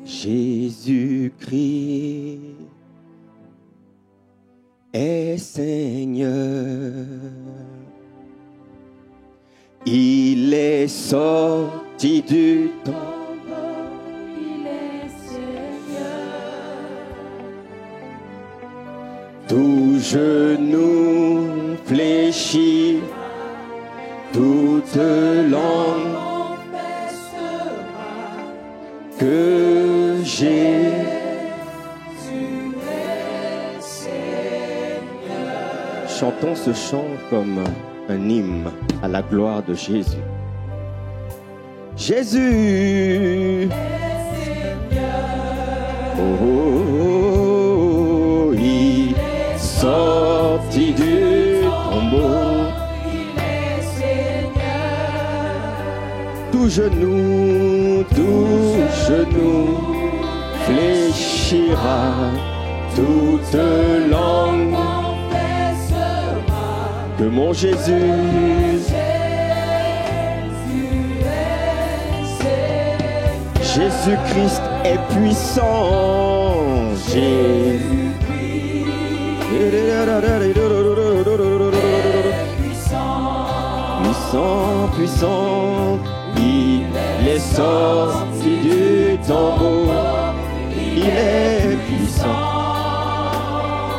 Jésus-Christ est Seigneur. Il est sorti du tombeau. Il est Seigneur. Tout genou fléchit, toute langue Confessera que Jésus est Seigneur. Chantons ce chant comme un hymne à la gloire de Jésus. Jésus, oh, il est sorti du tombeau. Il est Seigneur. Tout genou fléchira, toute langue Confessera que mon Jésus Jésus-Christ est puissant. Puissant, puissant, il est sorti du tombeau. Il est puissant.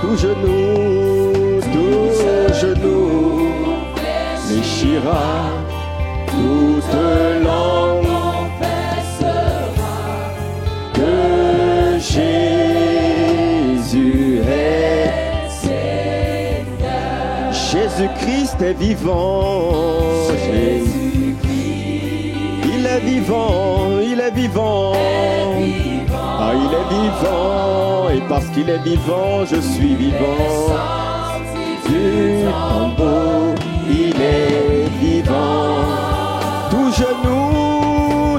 Tout genou fléchira, toute langue que Jésus est Seigneur. Jésus-Christ est vivant. Il est vivant, il est vivant. Ah, il est vivant, et parce qu'il est vivant, je suis vivant. Du tombeau, il est vivant. Tout genou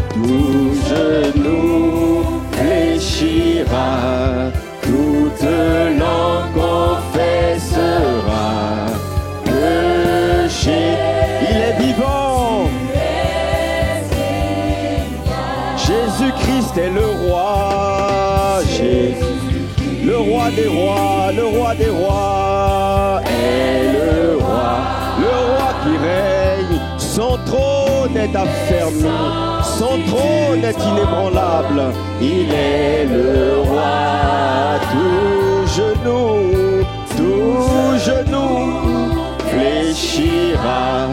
fléchira, toute langue confessera que il est vivant. Jésus-Christ est le roi, le roi des rois, le roi des rois est le roi qui règne. Son trône est affermi, son trône est inébranlable. Il est le roi. Tout genou fléchira,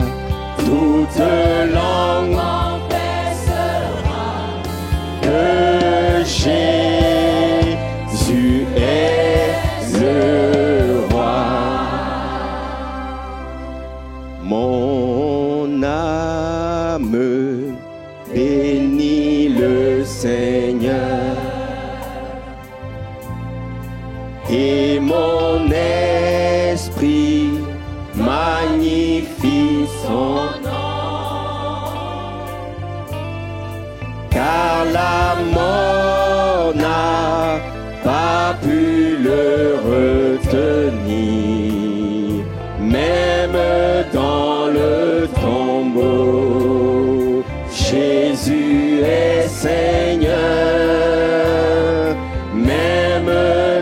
toute langue que Jésus est le roi. Mon âme bénit le Seigneur et mon esprit magnifie son nom, car la mort n'a pas pu le retenir, même dans le tombeau. Jésus est Seigneur, même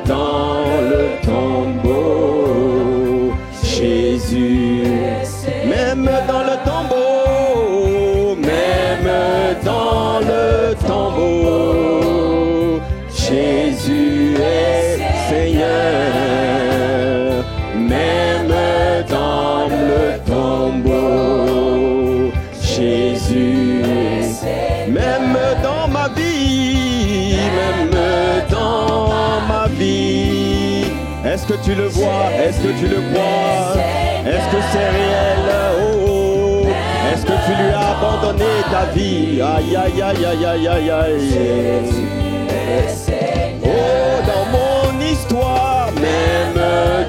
dans le tombeau. Jésus, même dans le tombeau, même dans le tombeau. Jésus est Seigneur, même dans le tombeau. Jésus est Seigneur, même dans ma vie, même dans ma vie. Est-ce que tu le vois? Est-ce que tu le crois? Est-ce que c'est réel? Oh, est-ce que tu lui as abandonné ta vie? Aïe, aïe, aïe, aïe, aïe, aïe, aïe. Oh, dans mon histoire, même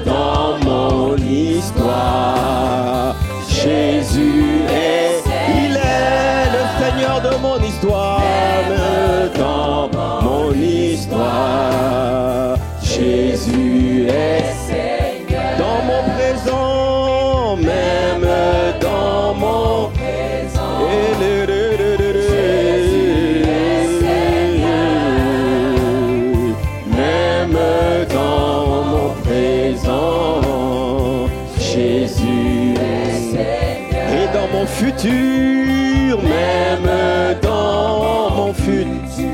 dans mon histoire, Jésus est, il est le Seigneur de mon histoire, même dans mon histoire, Jésus est Seigneur. Dans mon présent, futur, même dans mon futur.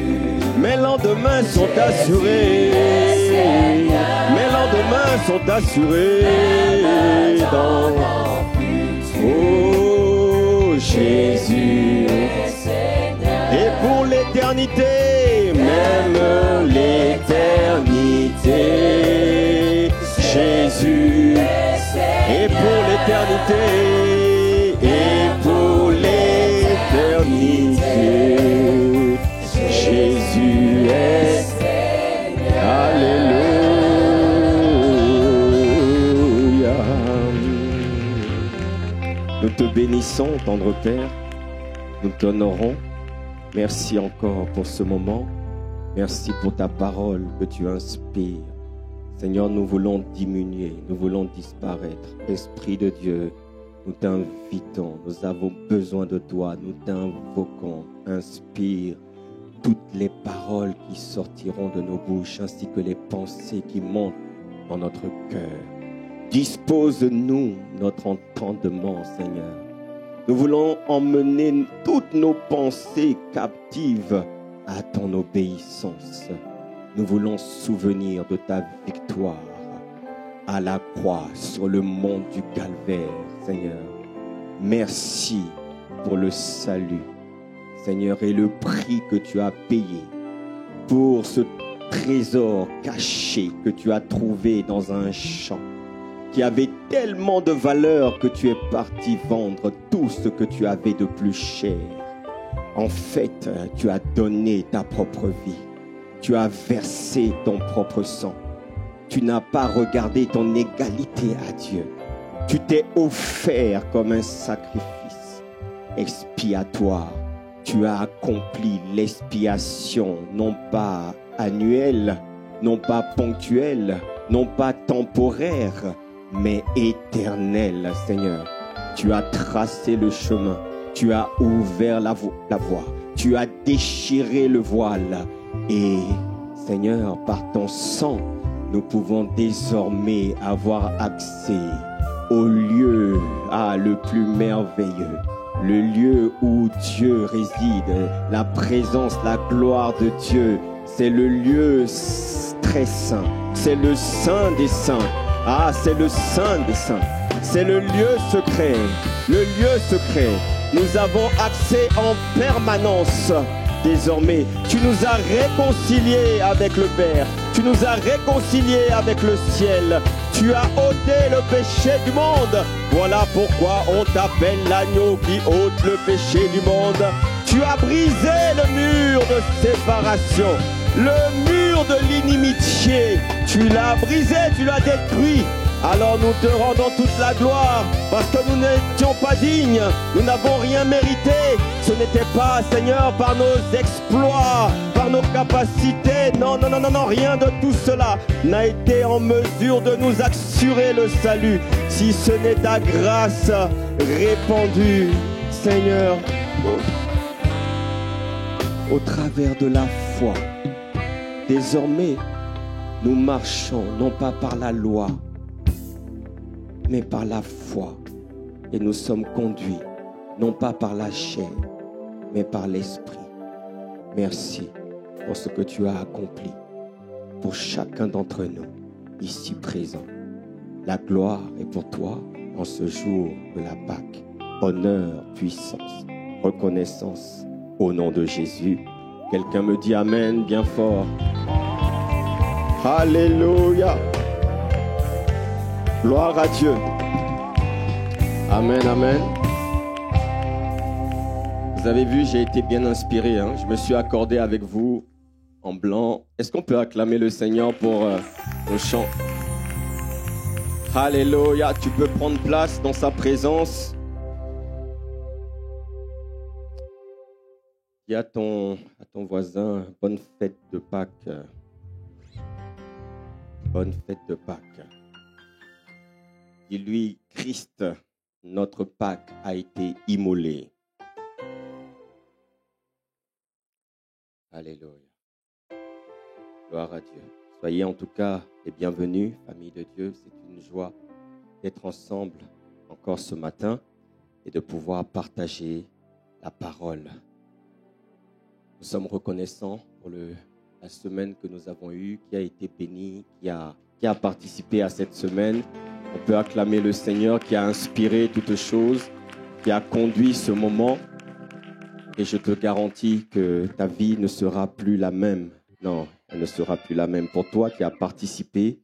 Mes lendemains sont assurés. Mes lendemains sont assurés dans oh Jésus. Et pour l'éternité, même l'éternité, Jésus. Et pour l'éternité, et pour l'éternité, Jésus est Alléluia. Nous te bénissons, tendre Père. Nous t'honorons. Merci encore pour ce moment. Merci pour ta parole que tu inspires. Seigneur, nous voulons diminuer, nous voulons disparaître. Esprit de Dieu, nous t'invitons, nous avons besoin de toi, nous t'invoquons. Inspire toutes les paroles qui sortiront de nos bouches, ainsi que les pensées qui montent dans notre cœur. Dispose-nous notre entendement, Seigneur. Nous voulons emmener toutes nos pensées captives à ton obéissance. Nous voulons souvenir de ta victoire à la croix sur le mont du Calvaire, Seigneur. Merci pour le salut, Seigneur, et le prix que tu as payé pour ce trésor caché que tu as trouvé dans un champ, qui avait tellement de valeur que tu es parti vendre tout ce que tu avais de plus cher. En fait, tu as donné ta propre vie. Tu as versé ton propre sang. Tu n'as pas regardé ton égalité à Dieu. Tu t'es offert comme un sacrifice expiatoire. Tu as accompli l'expiation, non pas annuelle, non pas ponctuelle, non pas temporaire, mais éternelle, Seigneur. Tu as tracé le chemin. Tu as ouvert la voie. Tu as déchiré le voile. Et Seigneur, par ton sang, nous pouvons désormais avoir accès au lieu le plus merveilleux, le lieu où Dieu réside, la présence, la gloire de Dieu. C'est le lieu très saint, c'est le saint des saints. C'est le saint des saints, c'est le lieu secret, le lieu secret. Nous avons accès en permanence. Désormais, tu nous as réconciliés avec le Père. Tu nous as réconciliés avec le ciel. Tu as ôté le péché du monde. Voilà pourquoi on t'appelle l'agneau qui ôte le péché du monde. Tu as brisé le mur de séparation, le mur de l'inimitié. Tu l'as brisé, tu l'as détruit. Alors nous te rendons toute la gloire, parce que nous n'étions pas dignes, nous n'avons rien mérité. Ce n'était pas, Seigneur, par nos exploits, par nos capacités. Non, rien de tout cela n'a été en mesure de nous assurer le salut, si ce n'est ta grâce répandue, Seigneur, au travers de la foi. Désormais, nous marchons non pas par la loi, mais par la foi. Et nous sommes conduits, non pas par la chair, mais par l'esprit. Merci pour ce que tu as accompli pour chacun d'entre nous, ici présents. La gloire est pour toi en ce jour de la Pâque. Honneur, puissance, reconnaissance au nom de Jésus. Quelqu'un me dit Amen bien fort. Alléluia. Gloire à Dieu. Amen, amen. Vous avez vu, j'ai été bien inspiré. Je me suis accordé avec vous en blanc. Est-ce qu'on peut acclamer le Seigneur pour le chant? Alléluia. Tu peux prendre place dans sa présence. Dis à ton voisin, bonne fête de Pâques. Bonne fête de Pâques. Dis-lui, Christ, notre Pâques a été immolé. Alléluia. Gloire à Dieu. Soyez en tout cas les bienvenus, famille de Dieu. C'est une joie d'être ensemble encore ce matin. et de pouvoir partager la parole. Nous sommes reconnaissants pour la semaine que nous avons eue, qui a été bénie, qui a participé à cette semaine. On peut acclamer le Seigneur qui a inspiré toutes choses, qui a conduit ce moment. Et je te garantis que ta vie ne sera plus la même. Non, elle ne sera plus la même. Pour toi qui as participé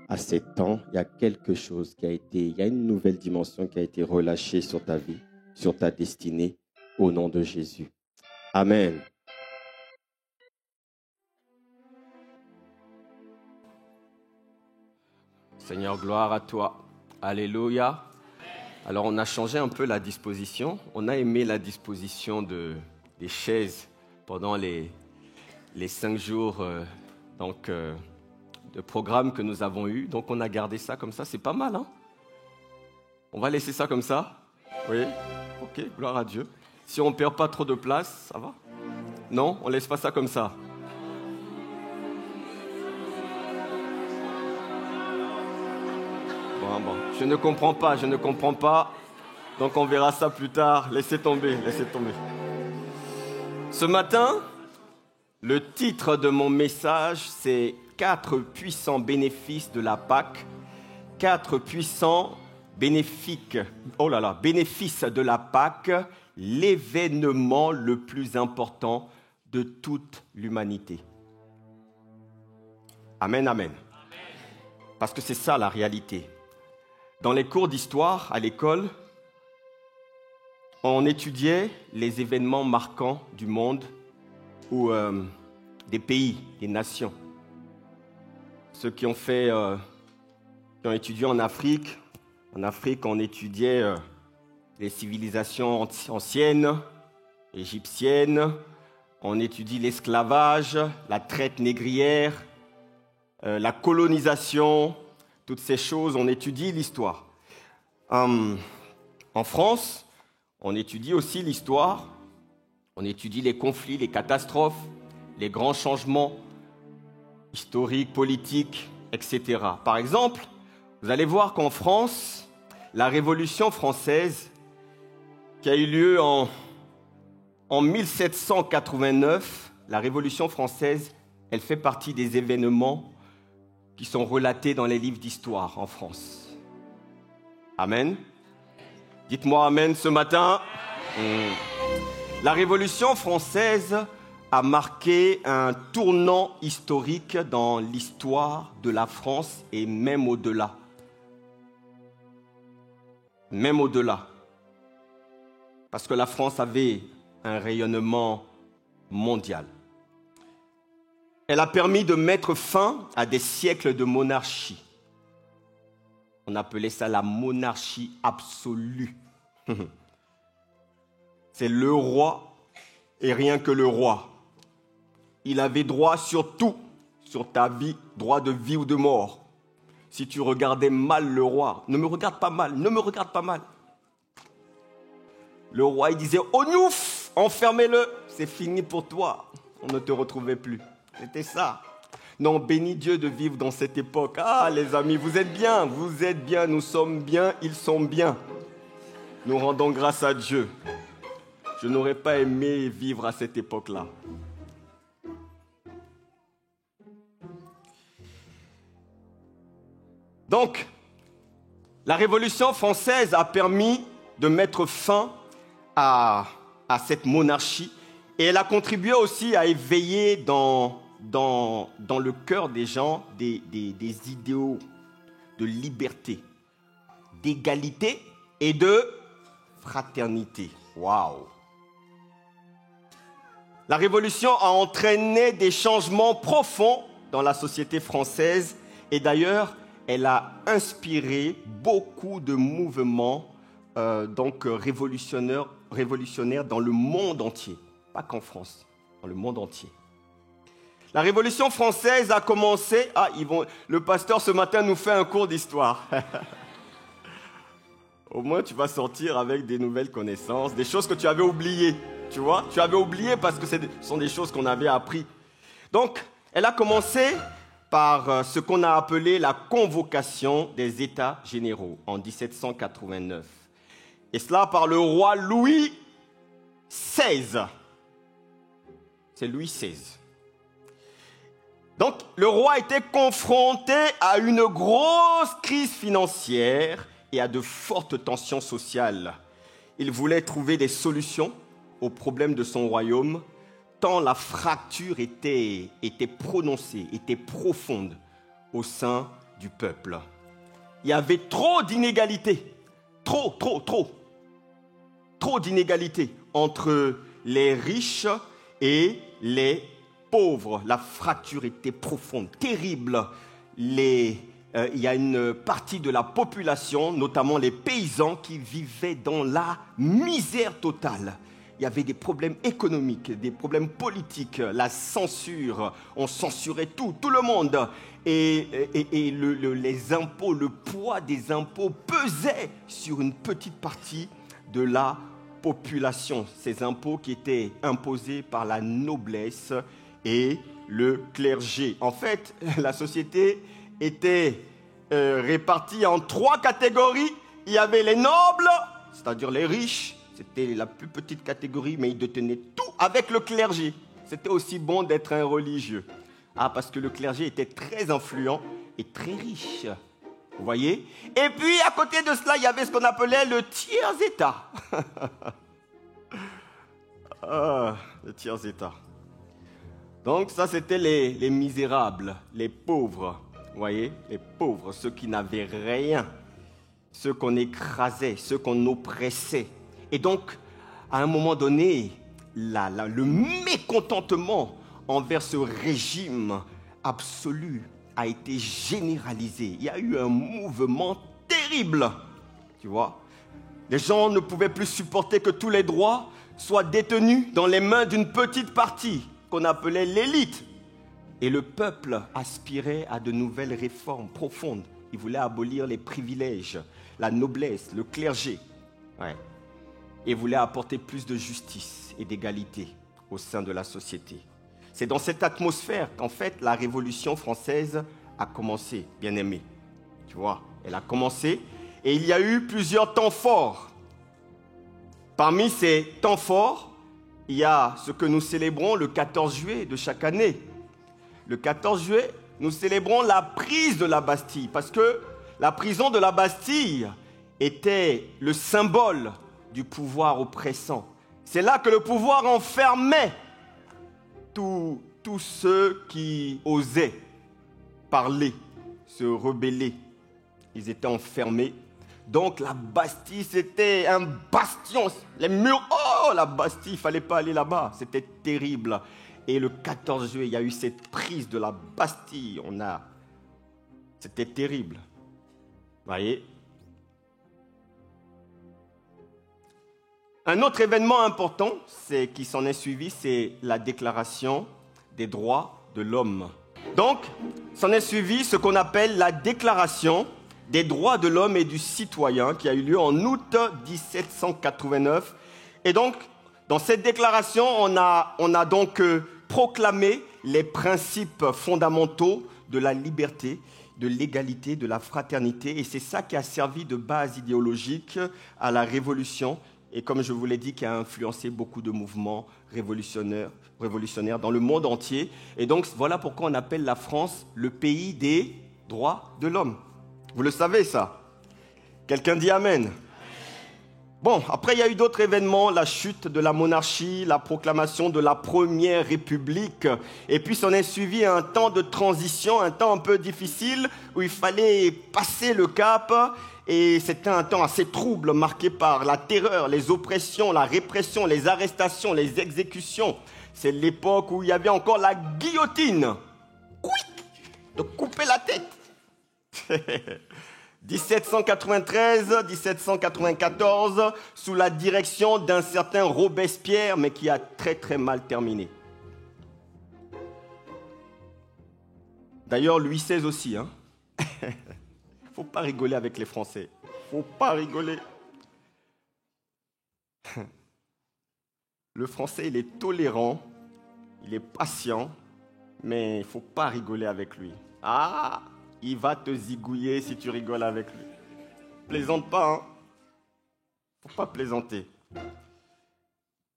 à ces temps, il y a quelque chose il y a une nouvelle dimension qui a été relâchée sur ta vie, sur ta destinée, au nom de Jésus. Amen. Seigneur, gloire à toi. Alléluia. Alors, on a changé un peu la disposition. On a aimé la disposition des chaises pendant les 5 jours de programme que nous avons eu. Donc, on a gardé ça comme ça. C'est pas mal, hein? On va laisser ça comme ça? Oui? Ok, gloire à Dieu. Si on ne perd pas trop de place, ça va? Non? On ne laisse pas ça comme ça? Bon. Je ne comprends pas. Donc on verra ça plus tard. Laissez tomber. Ce matin, le titre de mon message, c'est 4 puissants bénéfices de la Pâque. 4 puissants bénéfices de la Pâque, l'événement le plus important de toute l'humanité. Amen, amen. Parce que c'est ça la réalité. Dans les cours d'histoire à l'école, on étudiait les événements marquants du monde ou des pays, des nations. Ceux qui ont étudié en Afrique, on étudiait les civilisations anciennes, égyptiennes, on étudie l'esclavage, la traite négrière, la colonisation. Toutes ces choses, on étudie l'histoire. En France, on étudie aussi l'histoire. On étudie les conflits, les catastrophes, les grands changements historiques, politiques, etc. Par exemple, vous allez voir qu'en France, la Révolution française, qui a eu lieu en 1789, la Révolution française, elle fait partie des événements qui sont relatés dans les livres d'histoire en France. Amen. Dites-moi amen ce matin. La Révolution française a marqué un tournant historique dans l'histoire de la France et même au-delà. Même au-delà. Parce que la France avait un rayonnement mondial. Elle a permis de mettre fin à des siècles de monarchie. On appelait ça la monarchie absolue. C'est le roi et rien que le roi. Il avait droit sur tout, sur ta vie, droit de vie ou de mort. Si tu regardais mal le roi, ne me regarde pas mal. Le roi, il disait, oh nouf, enfermez-le, c'est fini pour toi. On ne te retrouvait plus. C'était ça. Non, bénis Dieu de vivre dans cette époque. Ah, les amis, vous êtes bien, nous sommes bien, ils sont bien. Nous rendons grâce à Dieu. Je n'aurais pas aimé vivre à cette époque-là. Donc, la Révolution française a permis de mettre fin à cette monarchie et elle a contribué aussi à éveiller dans le cœur des gens des idéaux de liberté, d'égalité et de fraternité. Waouh! La Révolution a entraîné des changements profonds dans la société française et d'ailleurs, elle a inspiré beaucoup de mouvements révolutionnaires dans le monde entier, pas qu'en France, dans le monde entier. La Révolution française a commencé... le pasteur ce matin nous fait un cours d'histoire. Au moins, tu vas sortir avec des nouvelles connaissances, des choses que tu avais oubliées. Tu vois, tu avais oublié parce que ce sont des choses qu'on avait apprises. Donc, elle a commencé par ce qu'on a appelé la convocation des États généraux en 1789. Et cela par le roi Louis XVI. C'est Louis XVI. Donc, le roi était confronté à une grosse crise financière et à de fortes tensions sociales. Il voulait trouver des solutions aux problèmes de son royaume, tant la fracture était prononcée, était profonde au sein du peuple. Il y avait trop d'inégalités, trop d'inégalités entre les riches et les pauvres. La fracture était profonde, terrible. Il y a une partie de la population, notamment les paysans, qui vivaient dans la misère totale. Il y avait des problèmes économiques, des problèmes politiques, la censure, on censurait tout le monde. Et les impôts, le poids des impôts pesait sur une petite partie de la population. Ces impôts qui étaient imposés par la noblesse et le clergé. En fait, la société était répartie en 3 catégories. Il y avait les nobles, c'est-à-dire les riches. C'était la plus petite catégorie, mais ils détenaient tout avec le clergé. C'était aussi bon d'être un religieux. Ah, parce que le clergé était très influent et très riche. Vous voyez? Et puis, à côté de cela, il y avait ce qu'on appelait le tiers-état. Le tiers-état. Donc, ça, c'était les misérables, les pauvres. Vous voyez? Les pauvres, ceux qui n'avaient rien. Ceux qu'on écrasait, ceux qu'on oppressait. Et donc, à un moment donné, le mécontentement envers ce régime absolu a été généralisé. Il y a eu un mouvement terrible, tu vois. Les gens ne pouvaient plus supporter que tous les droits soient détenus dans les mains d'une petite partie qu'on appelait l'élite. Et le peuple aspirait à de nouvelles réformes profondes. Il voulait abolir les privilèges, la noblesse, le clergé. Ouais. Et voulait apporter plus de justice et d'égalité au sein de la société. C'est dans cette atmosphère qu'en fait la Révolution française a commencé, bien-aimé. Tu vois, elle a commencé et il y a eu plusieurs temps forts. Parmi ces temps forts, il y a ce que nous célébrons le 14 juillet de chaque année. Le 14 juillet, nous célébrons la prise de la Bastille parce que la prison de la Bastille était le symbole du pouvoir oppressant. C'est là que le pouvoir enfermait tous ceux qui osaient parler, se rebeller. Ils étaient enfermés. Donc la Bastille, c'était un bastion. Les murs, oh, la Bastille, il ne fallait pas aller là-bas. C'était terrible. Et le 14 juillet, il y a eu cette prise de la Bastille. C'était terrible. Vous voyez? Un autre événement important qui s'en est suivi, c'est la Déclaration des droits de l'homme. Donc, s'en est suivi ce qu'on appelle la Déclaration des droits de l'homme et du citoyen qui a eu lieu en août 1789. Et donc, dans cette déclaration, on a donc proclamé les principes fondamentaux de la liberté, de l'égalité, de la fraternité. Et c'est ça qui a servi de base idéologique à la Révolution. Et comme je vous l'ai dit, qui a influencé beaucoup de mouvements révolutionnaires dans le monde entier. Et donc, voilà pourquoi on appelle la France le pays des droits de l'homme. Vous le savez, ça? Quelqu'un dit Amen. Bon, après, il y a eu d'autres événements, la chute de la monarchie, la proclamation de la Première République. Et puis, s'en est suivi un temps de transition, un temps un peu difficile, où il fallait passer le cap. Et c'était un temps assez trouble, marqué par la terreur, les oppressions, la répression, les arrestations, les exécutions. C'est l'époque où il y avait encore la guillotine. De couper la tête. 1793-1794, sous la direction d'un certain Robespierre, mais qui a très très mal terminé. D'ailleurs, Louis XVI aussi, hein. Faut pas rigoler avec les Français. Faut pas rigoler. Le Français, il est tolérant, il est patient, mais il faut pas rigoler avec lui. Ah, il va te zigouiller si tu rigoles avec lui. Plaisante pas, hein. Faut pas plaisanter.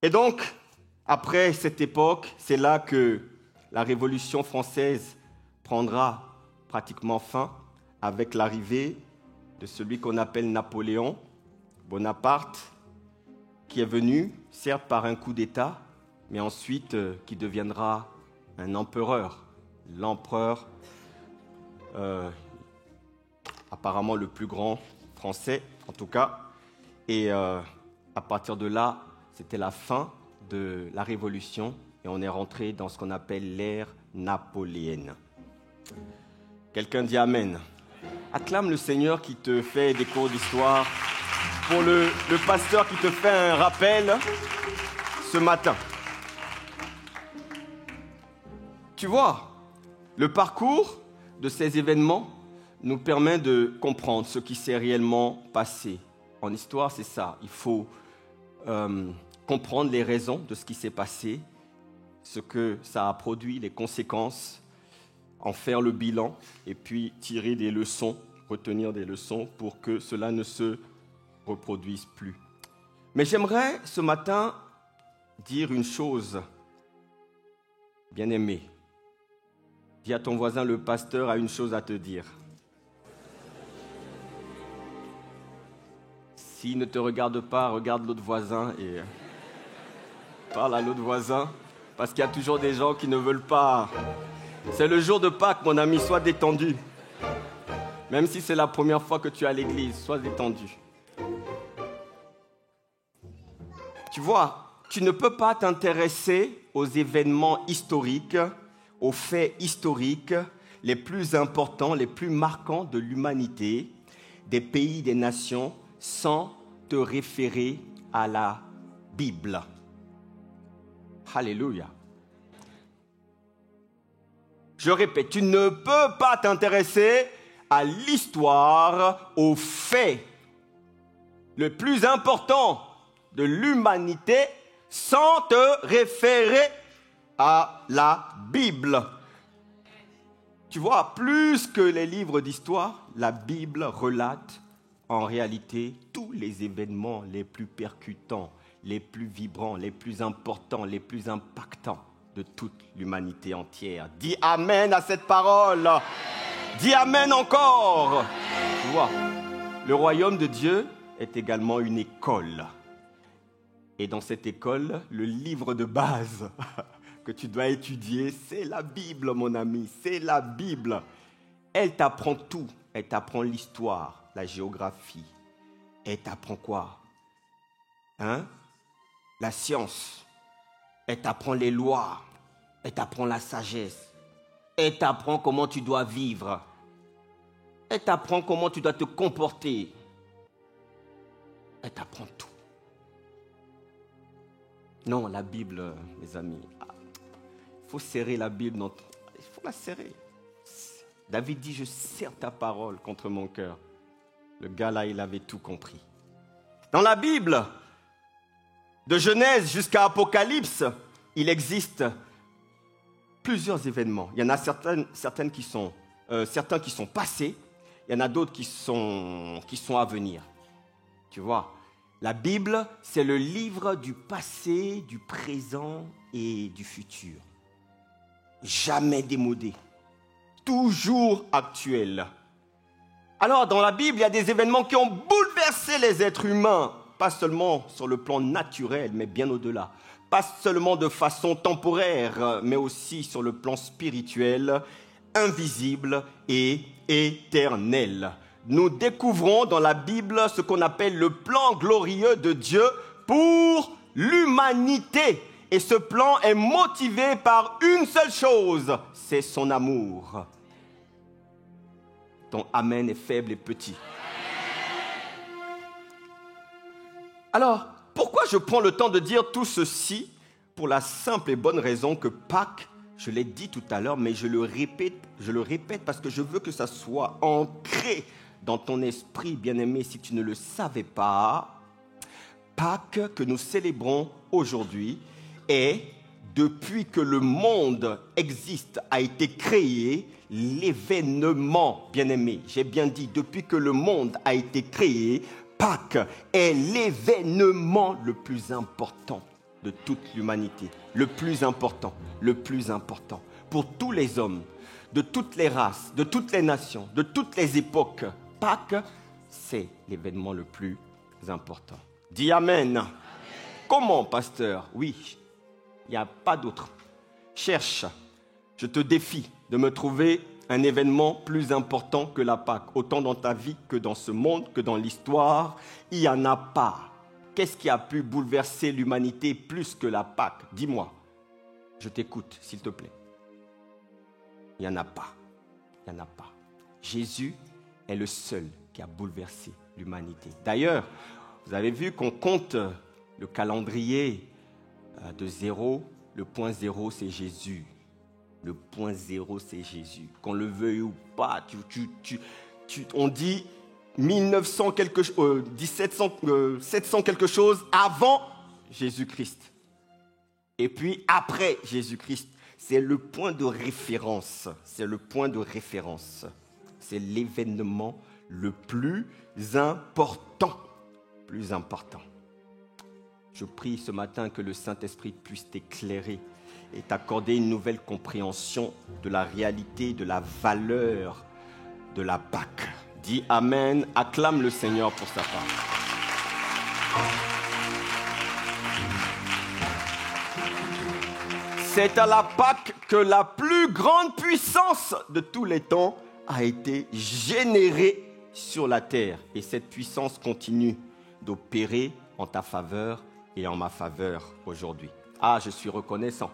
Et donc, après cette époque, c'est là que la Révolution française prendra pratiquement fin avec l'arrivée de celui qu'on appelle Napoléon Bonaparte, qui est venu, certes par un coup d'État, mais ensuite qui deviendra un empereur. L'empereur, apparemment le plus grand français, en tout cas. Et à partir de là, c'était la fin de la Révolution et on est rentré dans ce qu'on appelle l'ère napoléenne. Quelqu'un dit Amen. Acclame le Seigneur qui te fait des cours d'histoire pour le pasteur qui te fait un rappel ce matin. Tu vois, le parcours de ces événements nous permet de comprendre ce qui s'est réellement passé. En histoire, c'est ça. Il faut comprendre les raisons de ce qui s'est passé, ce que ça a produit, les conséquences, en faire le bilan et puis tirer des leçons, retenir des leçons pour que cela ne se reproduise plus. Mais j'aimerais ce matin dire une chose, bien-aimé. Dis à ton voisin, le pasteur a une chose à te dire. S'il ne te regarde pas, regarde l'autre voisin et parle à l'autre voisin, parce qu'il y a toujours des gens qui ne veulent pas. C'est le jour de Pâques, mon ami, sois détendu. Même si c'est la première fois que tu es à l'église, sois détendu. Tu vois, tu ne peux pas t'intéresser aux événements historiques, aux faits historiques les plus importants, les plus marquants de l'humanité, des pays, des nations, sans te référer à la Bible. Alléluia. Je répète, tu ne peux pas t'intéresser à l'histoire, aux faits le plus important de l'humanité sans te référer à la Bible. Tu vois, plus que les livres d'histoire, la Bible relate en réalité tous les événements les plus percutants, les plus vibrants, les plus importants, les plus impactants de toute l'humanité entière. Dis Amen à cette parole. Dis Amen encore. Tu vois, le royaume de Dieu est également une école. Et dans cette école, le livre de base que tu dois étudier, c'est la Bible, mon ami, c'est la Bible. Elle t'apprend tout. Elle t'apprend l'histoire, la géographie. Elle t'apprend quoi? La science. Elle t'apprend les lois. Elle t'apprend la sagesse. Elle t'apprend comment tu dois vivre. Elle t'apprend comment tu dois te comporter. Elle t'apprend tout. Non, la Bible, mes amis, il faut serrer la Bible. Il faut la serrer. David dit, je serre ta parole contre mon cœur. Le gars là, il avait tout compris. Dans la Bible, de Genèse jusqu'à Apocalypse, il existe plusieurs événements. Il y en a certains qui sont passés, il y en a d'autres qui sont à venir. Tu vois, la Bible, c'est le livre du passé, du présent et du futur. Jamais démodé, toujours actuel. Alors, dans la Bible, il y a des événements qui ont bouleversé les êtres humains, pas seulement sur le plan naturel, mais bien au-delà. Pas seulement de façon temporaire, mais aussi sur le plan spirituel, invisible et éternel. Nous découvrons dans la Bible ce qu'on appelle le plan glorieux de Dieu pour l'humanité. Et ce plan est motivé par une seule chose, c'est son amour. Ton Amen est faible et petit. Alors, pourquoi je prends le temps de dire tout ceci? Pour la simple et bonne raison que Pâques, je l'ai dit tout à l'heure, mais je le répète parce que je veux que ça soit ancré dans ton esprit, bien-aimé, si tu ne le savais pas. Pâques que nous célébrons aujourd'hui est, depuis que le monde existe, a été créé, l'événement, bien-aimé. J'ai bien dit, depuis que le monde a été créé, Pâques est l'événement le plus important de toute l'humanité. Le plus important. Pour tous les hommes, de toutes les races, de toutes les nations, de toutes les époques. Pâques, c'est l'événement le plus important. Dis Amen. Amen. Comment, pasteur? Oui, il n'y a pas d'autre. Cherche, je te défie de me trouver un événement plus important que la Pâque. Autant dans ta vie que dans ce monde, que dans l'histoire, il n'y en a pas. Qu'est-ce qui a pu bouleverser l'humanité plus que la Pâque? Dis-moi. Je t'écoute, s'il te plaît. Il n'y en a pas. Il n'y en a pas. Jésus est le seul qui a bouleversé l'humanité. D'ailleurs, vous avez vu qu'on compte le calendrier de zéro. Le point zéro, c'est Jésus. Le point zéro, c'est Jésus. Qu'on le veuille ou pas, on dit 1900 quelque chose, 700 quelque chose avant Jésus-Christ. Et puis après Jésus-Christ, c'est le point de référence. C'est le point de référence. C'est l'événement le plus important. Plus important. Je prie ce matin que le Saint-Esprit puisse t'éclairer et t'accorder une nouvelle compréhension de la réalité, de la valeur de la Pâque. Dis Amen, acclame le Seigneur pour sa part. C'est à la Pâque que la plus grande puissance de tous les temps a été générée sur la terre. Et cette puissance continue d'opérer en ta faveur et en ma faveur aujourd'hui. Ah, je suis reconnaissant.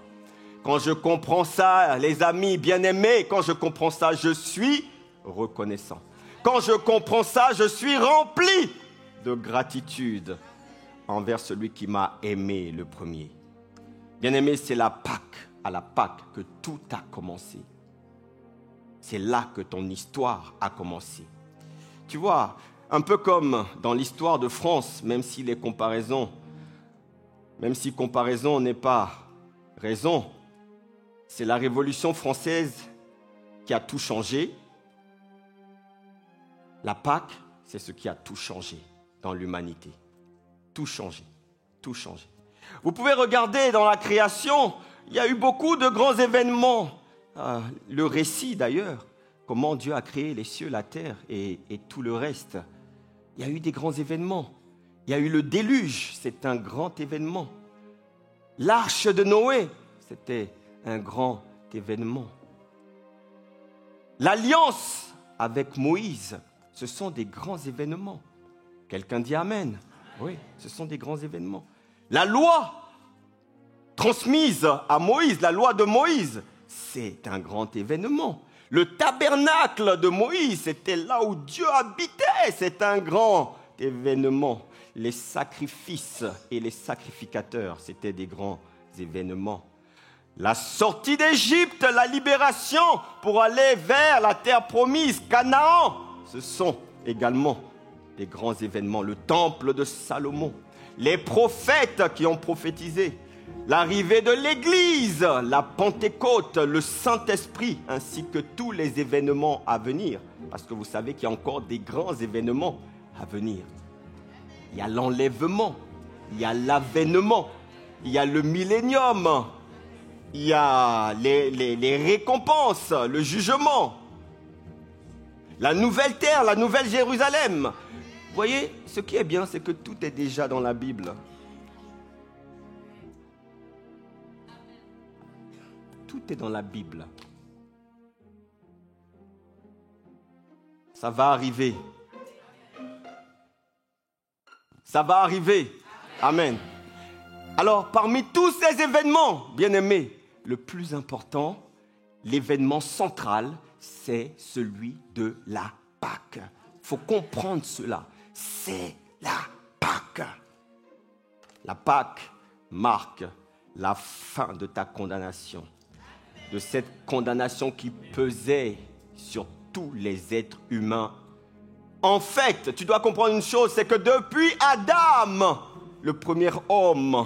Quand je comprends ça, les amis bien-aimés, quand je comprends ça, je suis reconnaissant. Quand je comprends ça, je suis rempli de gratitude envers celui qui m'a aimé le premier. Bien-aimé, c'est la Pâque, à la Pâque que tout a commencé. C'est là que ton histoire a commencé. Tu vois, un peu comme dans l'histoire de France, même si comparaison n'est pas raison, c'est la Révolution française qui a tout changé. La Pâque, c'est ce qui a tout changé dans l'humanité. Tout changé, tout changé. Vous pouvez regarder dans la création, il y a eu beaucoup de grands événements. Le récit d'ailleurs, comment Dieu a créé les cieux, la terre et tout le reste. Il y a eu des grands événements. Il y a eu le déluge, c'est un grand événement. L'arche de Noé, c'était un grand événement. L'alliance avec Moïse, ce sont des grands événements. Quelqu'un dit Amen. Oui, ce sont des grands événements. La loi transmise à Moïse, la loi de Moïse, c'est un grand événement. Le tabernacle de Moïse, c'était là où Dieu habitait, c'est un grand événement. Les sacrifices et les sacrificateurs, c'était des grands événements. La sortie d'Égypte, la libération pour aller vers la terre promise, Canaan, ce sont également des grands événements. Le temple de Salomon, les prophètes qui ont prophétisé, l'arrivée de l'Église, la Pentecôte, le Saint-Esprit, ainsi que tous les événements à venir. Parce que vous savez qu'il y a encore des grands événements à venir. Il y a l'enlèvement, il y a l'avènement, il y a le millénium, il y a les récompenses, le jugement, la nouvelle terre, la nouvelle Jérusalem. Vous voyez, ce qui est bien, c'est que tout est déjà dans la Bible. Tout est dans la Bible. Ça va arriver. Ça va arriver. Amen. Alors, parmi tous ces événements, bien-aimés, le plus important, l'événement central, c'est celui de la Pâque. Il faut comprendre cela. C'est la Pâque. La Pâque marque la fin de ta condamnation. De cette condamnation qui pesait sur tous les êtres humains. En fait, tu dois comprendre une chose, c'est que depuis Adam, le premier homme,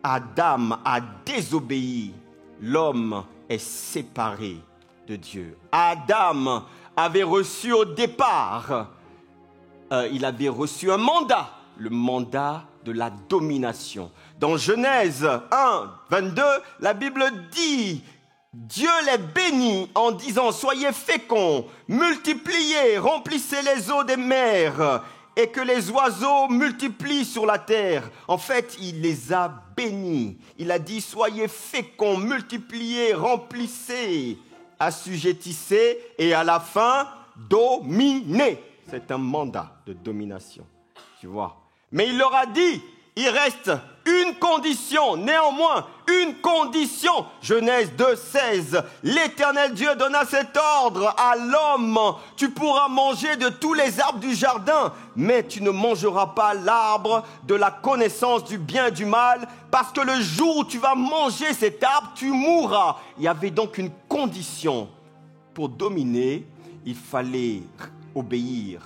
Adam a désobéi. L'homme est séparé de Dieu. Adam avait reçu au départ il avait reçu un mandat, le mandat de la domination. Dans Genèse 1, 22, la Bible dit, Dieu les bénit en disant, soyez féconds, multipliez, remplissez les eaux des mers, et que les oiseaux multiplient sur la terre. En fait, il les a bénis. Il a dit, soyez féconds, multipliez, remplissez, assujettissez, et à la fin, dominez. C'est un mandat de domination, tu vois. Mais il leur a dit, il reste une condition, néanmoins, une condition. Genèse 2, 16. L'Éternel Dieu donna cet ordre à l'homme. Tu pourras manger de tous les arbres du jardin, mais tu ne mangeras pas l'arbre de la connaissance du bien et du mal, parce que le jour où tu vas manger cet arbre, tu mourras. Il y avait donc une condition. Pour dominer, il fallait obéir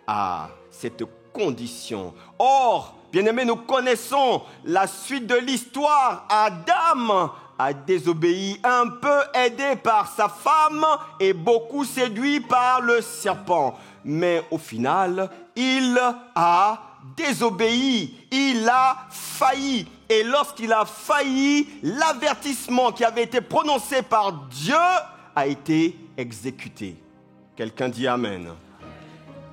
à cette condition. Or, bien-aimés, nous connaissons la suite de l'histoire. Adam a désobéi, un peu aidé par sa femme et beaucoup séduit par le serpent. Mais au final, il a désobéi, il a failli. Et lorsqu'il a failli, l'avertissement qui avait été prononcé par Dieu a été exécuté. Quelqu'un dit Amen.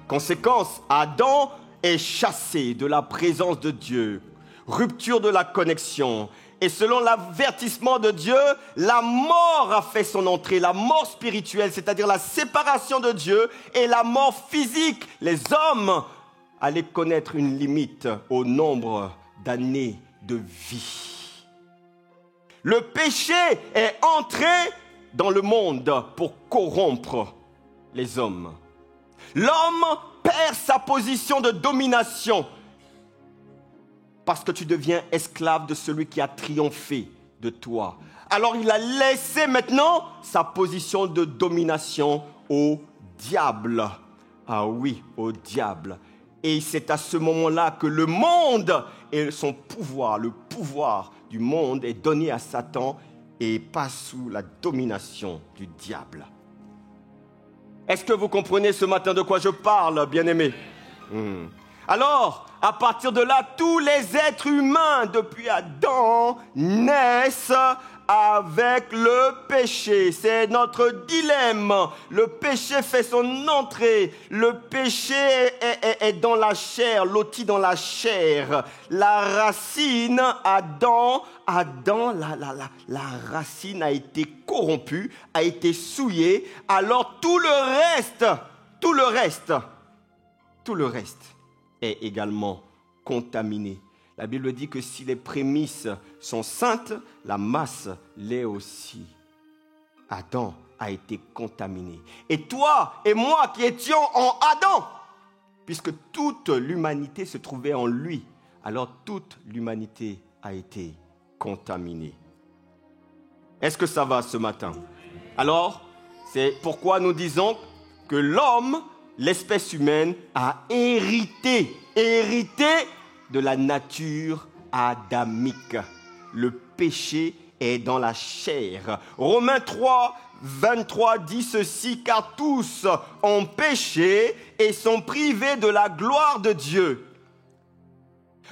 Conséquence, Adam est chassé de la présence de Dieu, rupture de la connexion. Et selon l'avertissement de Dieu, la mort a fait son entrée, la mort spirituelle, c'est-à-dire la séparation de Dieu, et la mort physique. Les hommes allaient connaître une limite au nombre d'années de vie. Le péché est entré dans le monde pour corrompre les hommes. L'homme perd sa position de domination parce que tu deviens esclave de celui qui a triomphé de toi. Alors il a laissé maintenant sa position de domination au diable. Ah oui, au diable. Et c'est à ce moment-là que le monde et son pouvoir, le pouvoir du monde est donné à Satan et passe sous la domination du diable. Est-ce que vous comprenez ce matin de quoi je parle, bien-aimés? Alors, à partir de là, tous les êtres humains, depuis Adam, naissent avec le péché. C'est notre dilemme. Le péché fait son entrée. Le péché est dans la chair, loti dans la chair. La racine, Adam, la racine a été corrompue, a été souillée. Alors tout le reste est également contaminé. La Bible dit que si les prémices sont saintes, la masse l'est aussi. Adam a été contaminé. Et toi et moi qui étions en Adam, puisque toute l'humanité se trouvait en lui, alors toute l'humanité a été contaminée. Est-ce que ça va ce matin? Alors, c'est pourquoi nous disons que l'homme, l'espèce humaine, a hérité de la nature adamique. Le péché est dans la chair. Romains 3, 23 dit ceci, car tous ont péché et sont privés de la gloire de Dieu.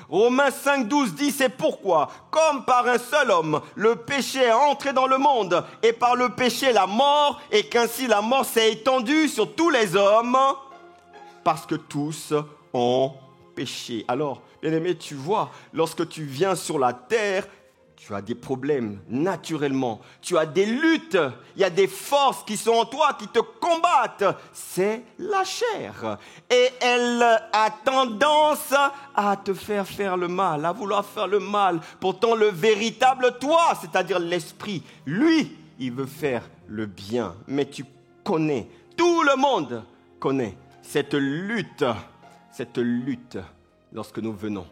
Romains 5, 12 dit, c'est pourquoi, comme par un seul homme, le péché est entré dans le monde, et par le péché la mort, et qu'ainsi la mort s'est étendue sur tous les hommes, parce que tous ont péché. Alors, bien-aimé, tu vois, lorsque tu viens sur la terre, tu as des problèmes naturellement. Tu as des luttes. Il y a des forces qui sont en toi, qui te combattent. C'est la chair. Et elle a tendance à te faire le mal, à vouloir faire le mal. Pourtant, le véritable toi, c'est-à-dire l'esprit, lui, il veut faire le bien. Mais tu connais, tout le monde connaît cette lutte lorsque nous venons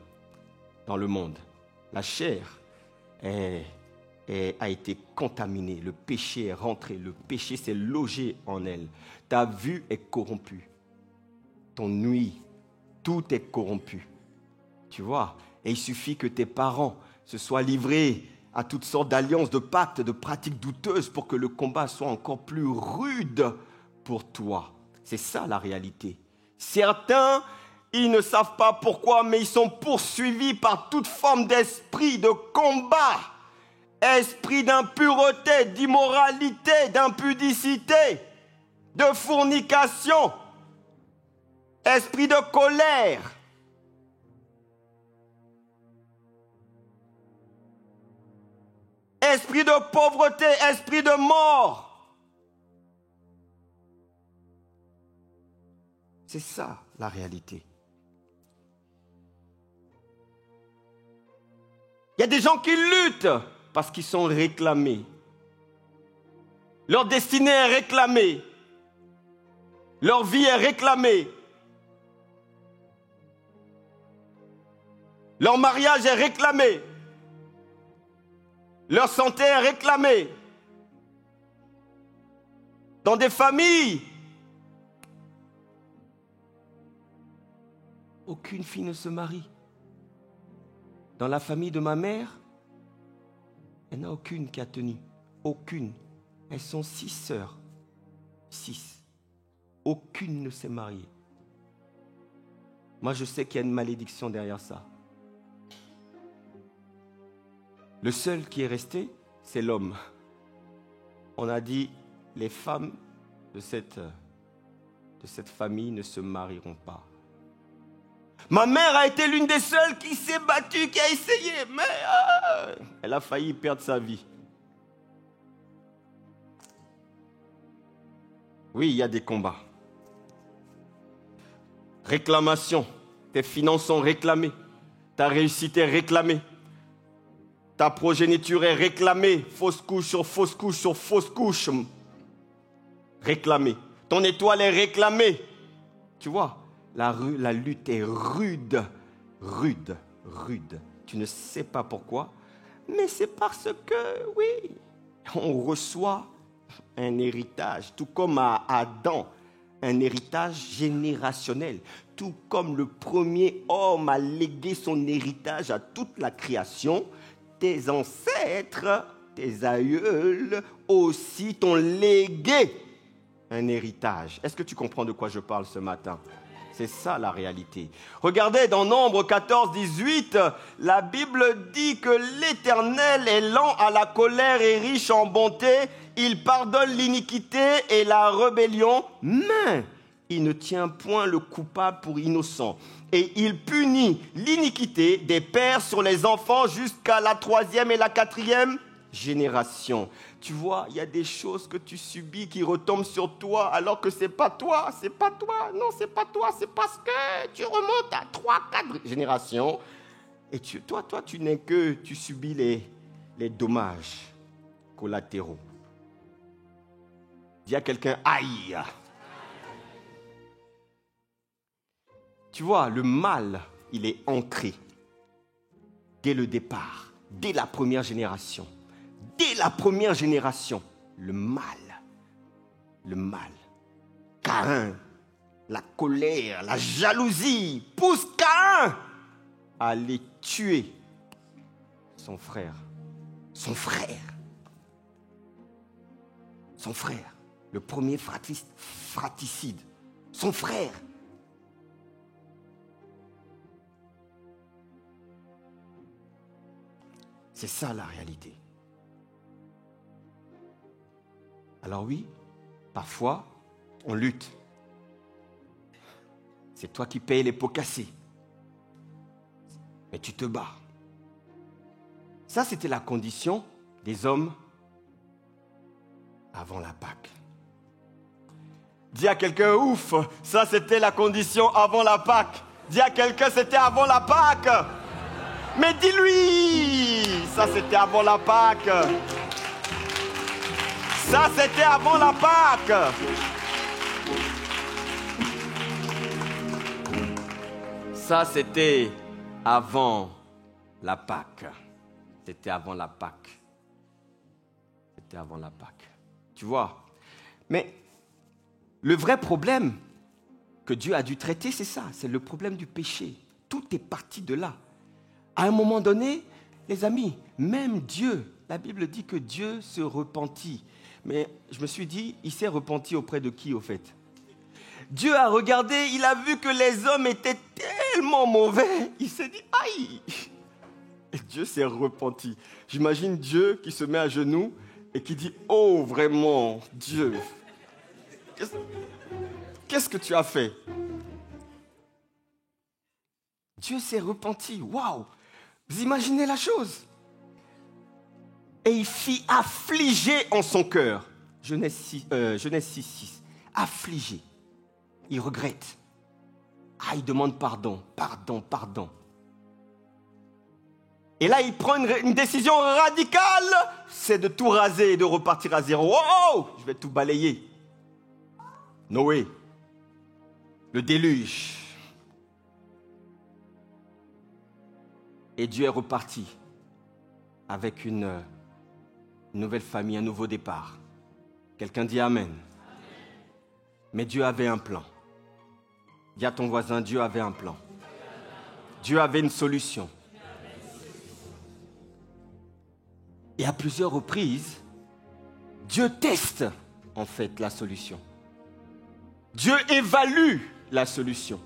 dans le monde. La chair a été contaminée, le péché est rentré, le péché s'est logé en elle. Ta vue est corrompue, ton ouïe, tout est corrompu. Tu vois, et il suffit que tes parents se soient livrés à toutes sortes d'alliances, de pactes, de pratiques douteuses pour que le combat soit encore plus rude pour toi. C'est ça la réalité. Certains Ils ne savent pas pourquoi, mais ils sont poursuivis par toute forme d'esprit de combat. Esprit d'impureté, d'immoralité, d'impudicité, de fornication. Esprit de colère. Esprit de pauvreté, esprit de mort. C'est ça la réalité. Il y a des gens qui luttent parce qu'ils sont réclamés. Leur destinée est réclamée. Leur vie est réclamée. Leur mariage est réclamé. Leur santé est réclamée. Dans des familles, aucune fille ne se marie. Dans la famille de ma mère, il n'y en a aucune qui a tenu. Aucune. Elles sont 6 sœurs. 6. Aucune ne s'est mariée. Moi, je sais qu'il y a une malédiction derrière ça. Le seul qui est resté, c'est l'homme. On a dit, les femmes de cette famille ne se marieront pas. Ma mère a été l'une des seules qui s'est battue, qui a essayé, mais elle a failli perdre sa vie. Oui, il y a des combats. Réclamation. Tes finances sont réclamées. Ta réussite est réclamée. Ta progéniture est réclamée. Fausse couche sur fausse couche sur fausse couche. Réclamée. Ton étoile est réclamée. Tu vois, la lutte est rude. Rude. Rude. Tu ne sais pas pourquoi, mais c'est parce que, oui, on reçoit un héritage, tout comme à Adam, un héritage générationnel. Tout comme le premier homme a légué son héritage à toute la création, tes ancêtres, tes aïeuls aussi t'ont légué un héritage. Est-ce que tu comprends de quoi je parle ce matin? C'est ça la réalité. Regardez dans Nombre 14, 18, la Bible dit que l'Éternel est lent à la colère et riche en bonté. Il pardonne l'iniquité et la rébellion, mais il ne tient point le coupable pour innocent. Et il punit l'iniquité des pères sur les enfants jusqu'à la 3e et la 4e génération. Tu vois, il y a des choses que tu subis qui retombent sur toi alors que c'est pas toi, non, c'est pas toi, c'est parce que tu remontes à 3-4 générations et toi, tu n'es que, tu subis les dommages collatéraux. Dis à quelqu'un, aïe! Tu vois, le mal, il est ancré dès le départ, dès la première génération. Dès la première génération, le mal. Caïn, la colère, la jalousie pousse Caïn à aller tuer son frère. Son frère, le premier fratricide, son frère. C'est ça la réalité. Alors oui, parfois, on lutte. C'est toi qui payes les pots cassés. Mais tu te bats. Ça, c'était la condition des hommes avant la Pâque. Dis à quelqu'un, ouf, ça c'était la condition avant la Pâque. Dis à quelqu'un, c'était avant la Pâque. Mais dis-lui, ça c'était avant la Pâque. Ça c'était avant la Pâque. Ça c'était avant la Pâque. C'était avant la Pâque. C'était avant la Pâque. Tu vois? Mais le vrai problème que Dieu a dû traiter, c'est ça. C'est le problème du péché. Tout est parti de là. À un moment donné, les amis, même Dieu, la Bible dit que Dieu se repentit. Mais je me suis dit, il s'est repenti auprès de qui au fait? Dieu a regardé, il a vu que les hommes étaient tellement mauvais. Il s'est dit, aïe. Et Dieu s'est repenti. J'imagine Dieu qui se met à genoux et qui dit, oh vraiment, Dieu, qu'est-ce que tu as fait? Dieu s'est repenti. Waouh! Vous imaginez la chose? Et il fit affliger en son cœur. Genèse 6. Affligé. Il regrette. Ah, il demande pardon. Et là, il prend une décision radicale. C'est de tout raser et de repartir à zéro. Oh! Je vais tout balayer. Noé. Le déluge. Et Dieu est reparti avec une nouvelle famille, un nouveau départ. Quelqu'un dit Amen. Mais Dieu avait un plan. Dis à ton voisin, Dieu avait un plan. Dieu avait une solution. Et à plusieurs reprises, Dieu teste en fait la solution. Dieu évalue la solution.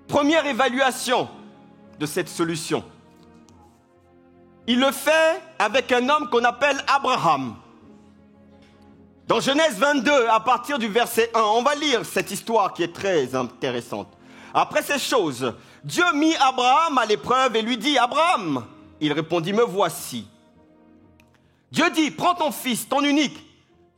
Première évaluation de cette solution. Il le fait avec un homme qu'on appelle Abraham. Dans Genèse 22, à partir du verset 1, on va lire cette histoire qui est très intéressante. Après ces choses, Dieu mit Abraham à l'épreuve et lui dit, Abraham, il répondit, me voici. Dieu dit, prends ton fils, ton unique,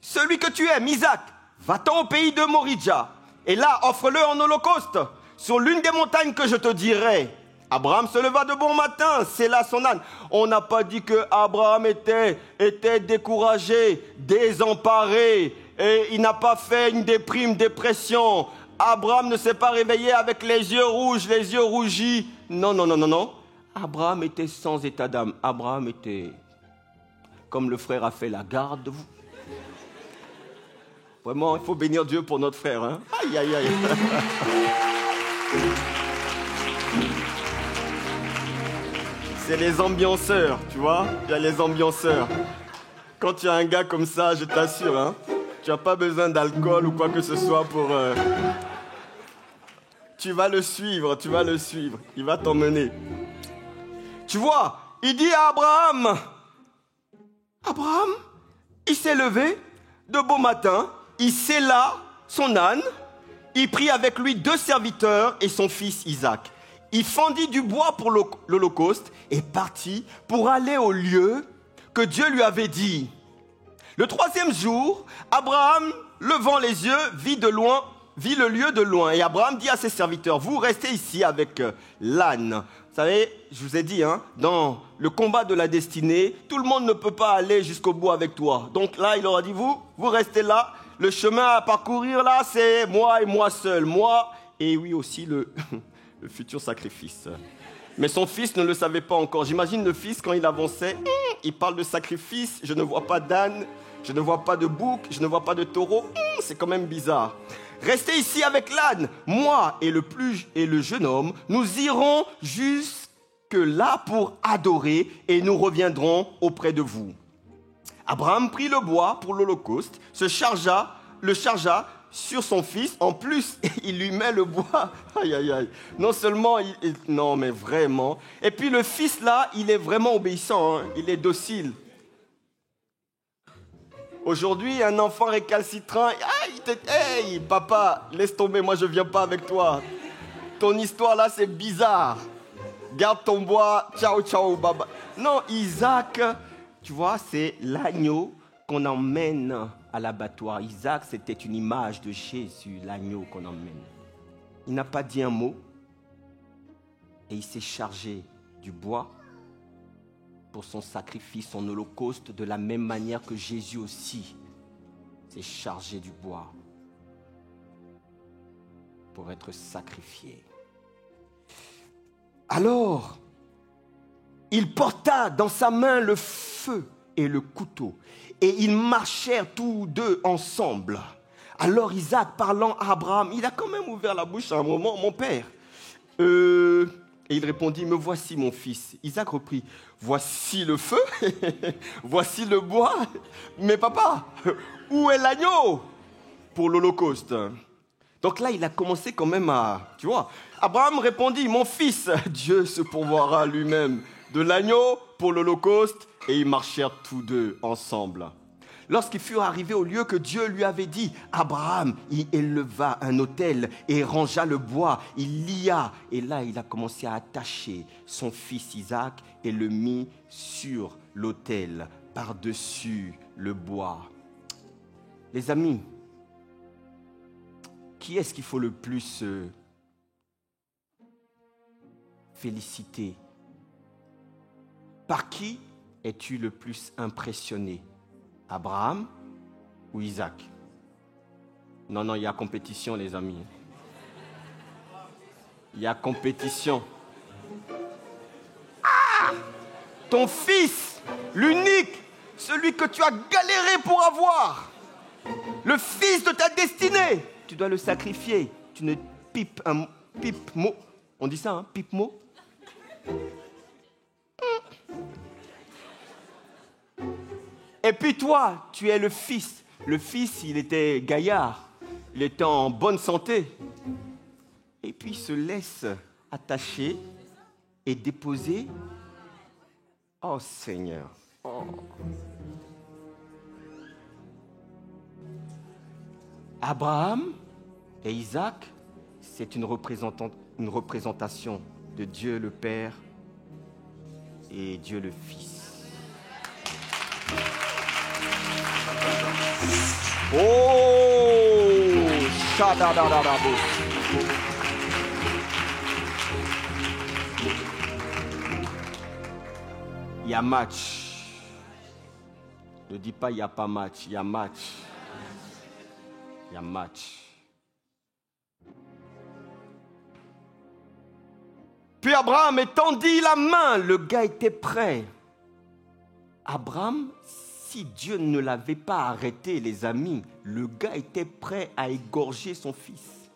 celui que tu aimes, Isaac, va-t'en au pays de Moridja, et là, offre-le en holocauste, sur l'une des montagnes que je te dirai. Abraham se leva de bon matin, c'est là son âne. On n'a pas dit que Abraham était découragé, désemparé, et il n'a pas fait une dépression. Abraham ne s'est pas réveillé avec les yeux rouges, les yeux rougis. Non. Abraham était sans état d'âme. Abraham était comme le frère a fait la garde de vous. Vraiment, il faut bénir Dieu pour notre frère. Hein? Aïe. C'est les ambianceurs, tu vois? Il y a les ambianceurs. Quand tu as un gars comme ça, je t'assure, hein, tu n'as pas besoin d'alcool ou quoi que ce soit pour... Tu vas le suivre. Il va t'emmener. Tu vois, il dit à Abraham, il s'est levé de beau matin, il sella son âne, il prit avec lui 2 serviteurs et son fils Isaac. Il fendit du bois pour l'holocauste et partit pour aller au lieu que Dieu lui avait dit. Le 3e jour, Abraham, levant les yeux, vit le lieu de loin. Et Abraham dit à ses serviteurs, vous restez ici avec l'âne. Vous savez, je vous ai dit, hein, dans le combat de la destinée, tout le monde ne peut pas aller jusqu'au bout avec toi. Donc là, il leur a dit, vous restez là. Le chemin à parcourir là, c'est moi et moi seul. Moi et oui aussi le futur sacrifice. Mais son fils ne le savait pas encore. J'imagine le fils, quand il avançait, il parle de sacrifice, je ne vois pas d'âne, je ne vois pas de bouc, je ne vois pas de taureau. C'est quand même bizarre. Restez ici avec l'âne. Moi et le jeune homme, nous irons jusque là pour adorer et nous reviendrons auprès de vous. Abraham prit le bois pour l'holocauste, le chargea sur son fils. En plus, il lui met le bois. Aïe. Non seulement, non mais vraiment. Et puis le fils là, il est vraiment obéissant, hein. Il est docile. Aujourd'hui, un enfant récalcitrant, hey, papa, laisse tomber, moi je viens pas avec toi. Ton histoire là, c'est bizarre. Garde ton bois, ciao, baba. Non, Isaac, tu vois, c'est l'agneau qu'on emmène à l'abattoir. Isaac, c'était une image de Jésus, l'agneau qu'on emmène. Il n'a pas dit un mot et il s'est chargé du bois pour son sacrifice, son holocauste, de la même manière que Jésus aussi s'est chargé du bois pour être sacrifié. Alors, il porta dans sa main le feu et le couteau, et ils marchèrent tous deux ensemble. Alors Isaac, parlant à Abraham, il a quand même ouvert la bouche à un moment, mon père. Et il répondit, me voici mon fils. Isaac reprit, voici le feu, voici le bois. Mais papa, où est l'agneau? pour l'Holocauste. Donc là, il a commencé quand même à... Tu vois, Abraham répondit, mon fils, Dieu se pourvoira lui-même de l'agneau pour l'Holocauste. Et ils marchèrent tous deux ensemble. Lorsqu'ils furent arrivés au lieu que Dieu lui avait dit, Abraham, il éleva un autel et rangea le bois, il lia. Et là, il a commencé à attacher son fils Isaac et le mit sur l'autel, par-dessus le bois. Les amis, qui est-ce qu'il faut le plus féliciter? Par qui es-tu le plus impressionné? Abraham ou Isaac? Non, il y a compétition, les amis. Il y a compétition. Ah! Ton fils, l'unique, celui que tu as galéré pour avoir, le fils de ta destinée, tu dois le sacrifier. Tu ne pipes un pipe mot. On dit ça, hein, pipe mot. Et puis toi, tu es le fils. Le fils, il était gaillard. Il était en bonne santé. Et puis il se laisse attacher et déposer. Oh Seigneur. Oh. Abraham et Isaac, c'est une représentation de Dieu le Père et Dieu le Fils. Oh, shadadadadabo. Il y a match. Ne dis pas il n'y a pas match, il y a match. Il y a match. Puis Abraham étendit la main, le gars était prêt. Abraham, si Dieu ne l'avait pas arrêté, les amis, le gars était prêt à égorger son fils.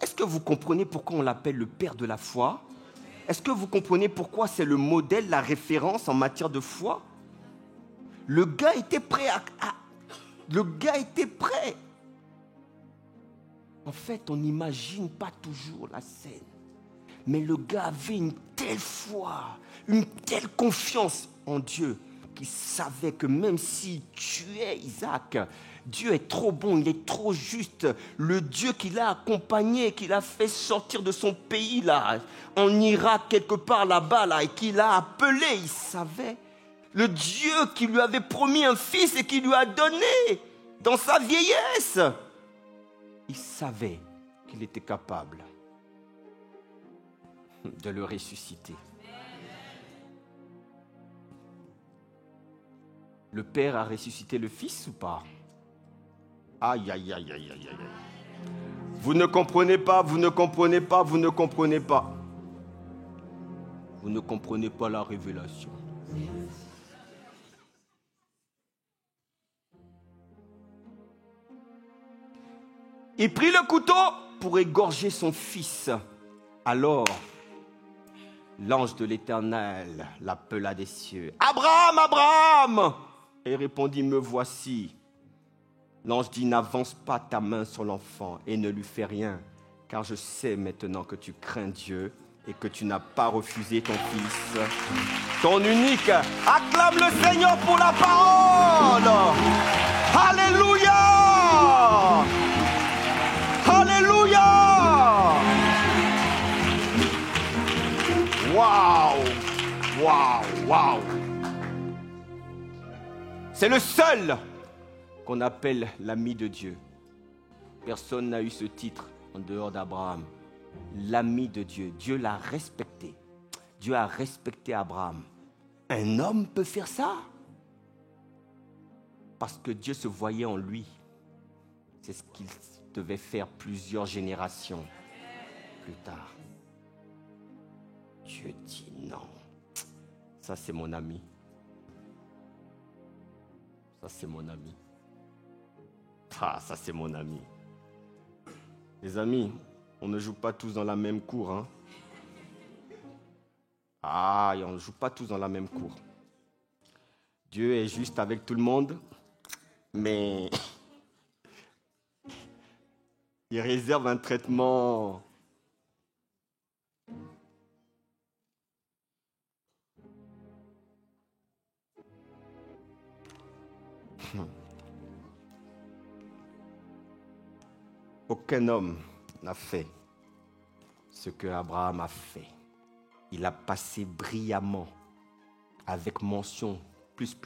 Est-ce que vous comprenez pourquoi on l'appelle le père de la foi? Est-ce que vous comprenez pourquoi c'est le modèle, la référence en matière de foi? Le gars était prêt Le gars était prêt. En fait, on n'imagine pas toujours la scène. Mais le gars avait une telle foi, une telle confiance en Dieu, qu'il savait que même s'il tuait Isaac, Dieu est trop bon, il est trop juste. Le Dieu qui l'a accompagné, qui l'a fait sortir de son pays, là, en Irak, quelque part là-bas, là, et qui l'a appelé, il savait. Le Dieu qui lui avait promis un fils et qui lui a donné dans sa vieillesse. Il savait qu'il était capable de le ressusciter. Le Père a ressuscité le Fils ou pas? Aïe, aïe, aïe, aïe, aïe, aïe. Vous ne comprenez pas, vous ne comprenez pas, vous ne comprenez pas. Vous ne comprenez pas la révélation. Il prit le couteau pour égorger son fils. Alors, l'ange de l'Éternel l'appela des cieux. « Abraham, Abraham !» Et il répondit, « Me voici. » L'ange dit, « N'avance pas ta main sur l'enfant et ne lui fais rien, car je sais maintenant que tu crains Dieu et que tu n'as pas refusé ton fils, ton unique. » Acclame le Seigneur pour la parole. Alléluia. Alléluia. Waouh. Waouh. Waouh. C'est le seul qu'on appelle l'ami de Dieu. Personne n'a eu ce titre en dehors d'Abraham. L'ami de Dieu. Dieu l'a respecté. Dieu a respecté Abraham. Un homme peut faire ça? Parce que Dieu se voyait en lui. C'est ce qu'il devait faire plusieurs générations plus tard. Dieu dit non. Ça, c'est mon ami. Ça, c'est mon ami. Ah, ça, c'est mon ami. Les amis, on ne joue pas tous dans la même cour, hein? Ah, on ne joue pas tous dans la même cour. Dieu est juste avec tout le monde, mais il réserve un traitement. Aucun homme n'a fait ce que Abraham a fait. Il a passé brillamment, avec mention, plus,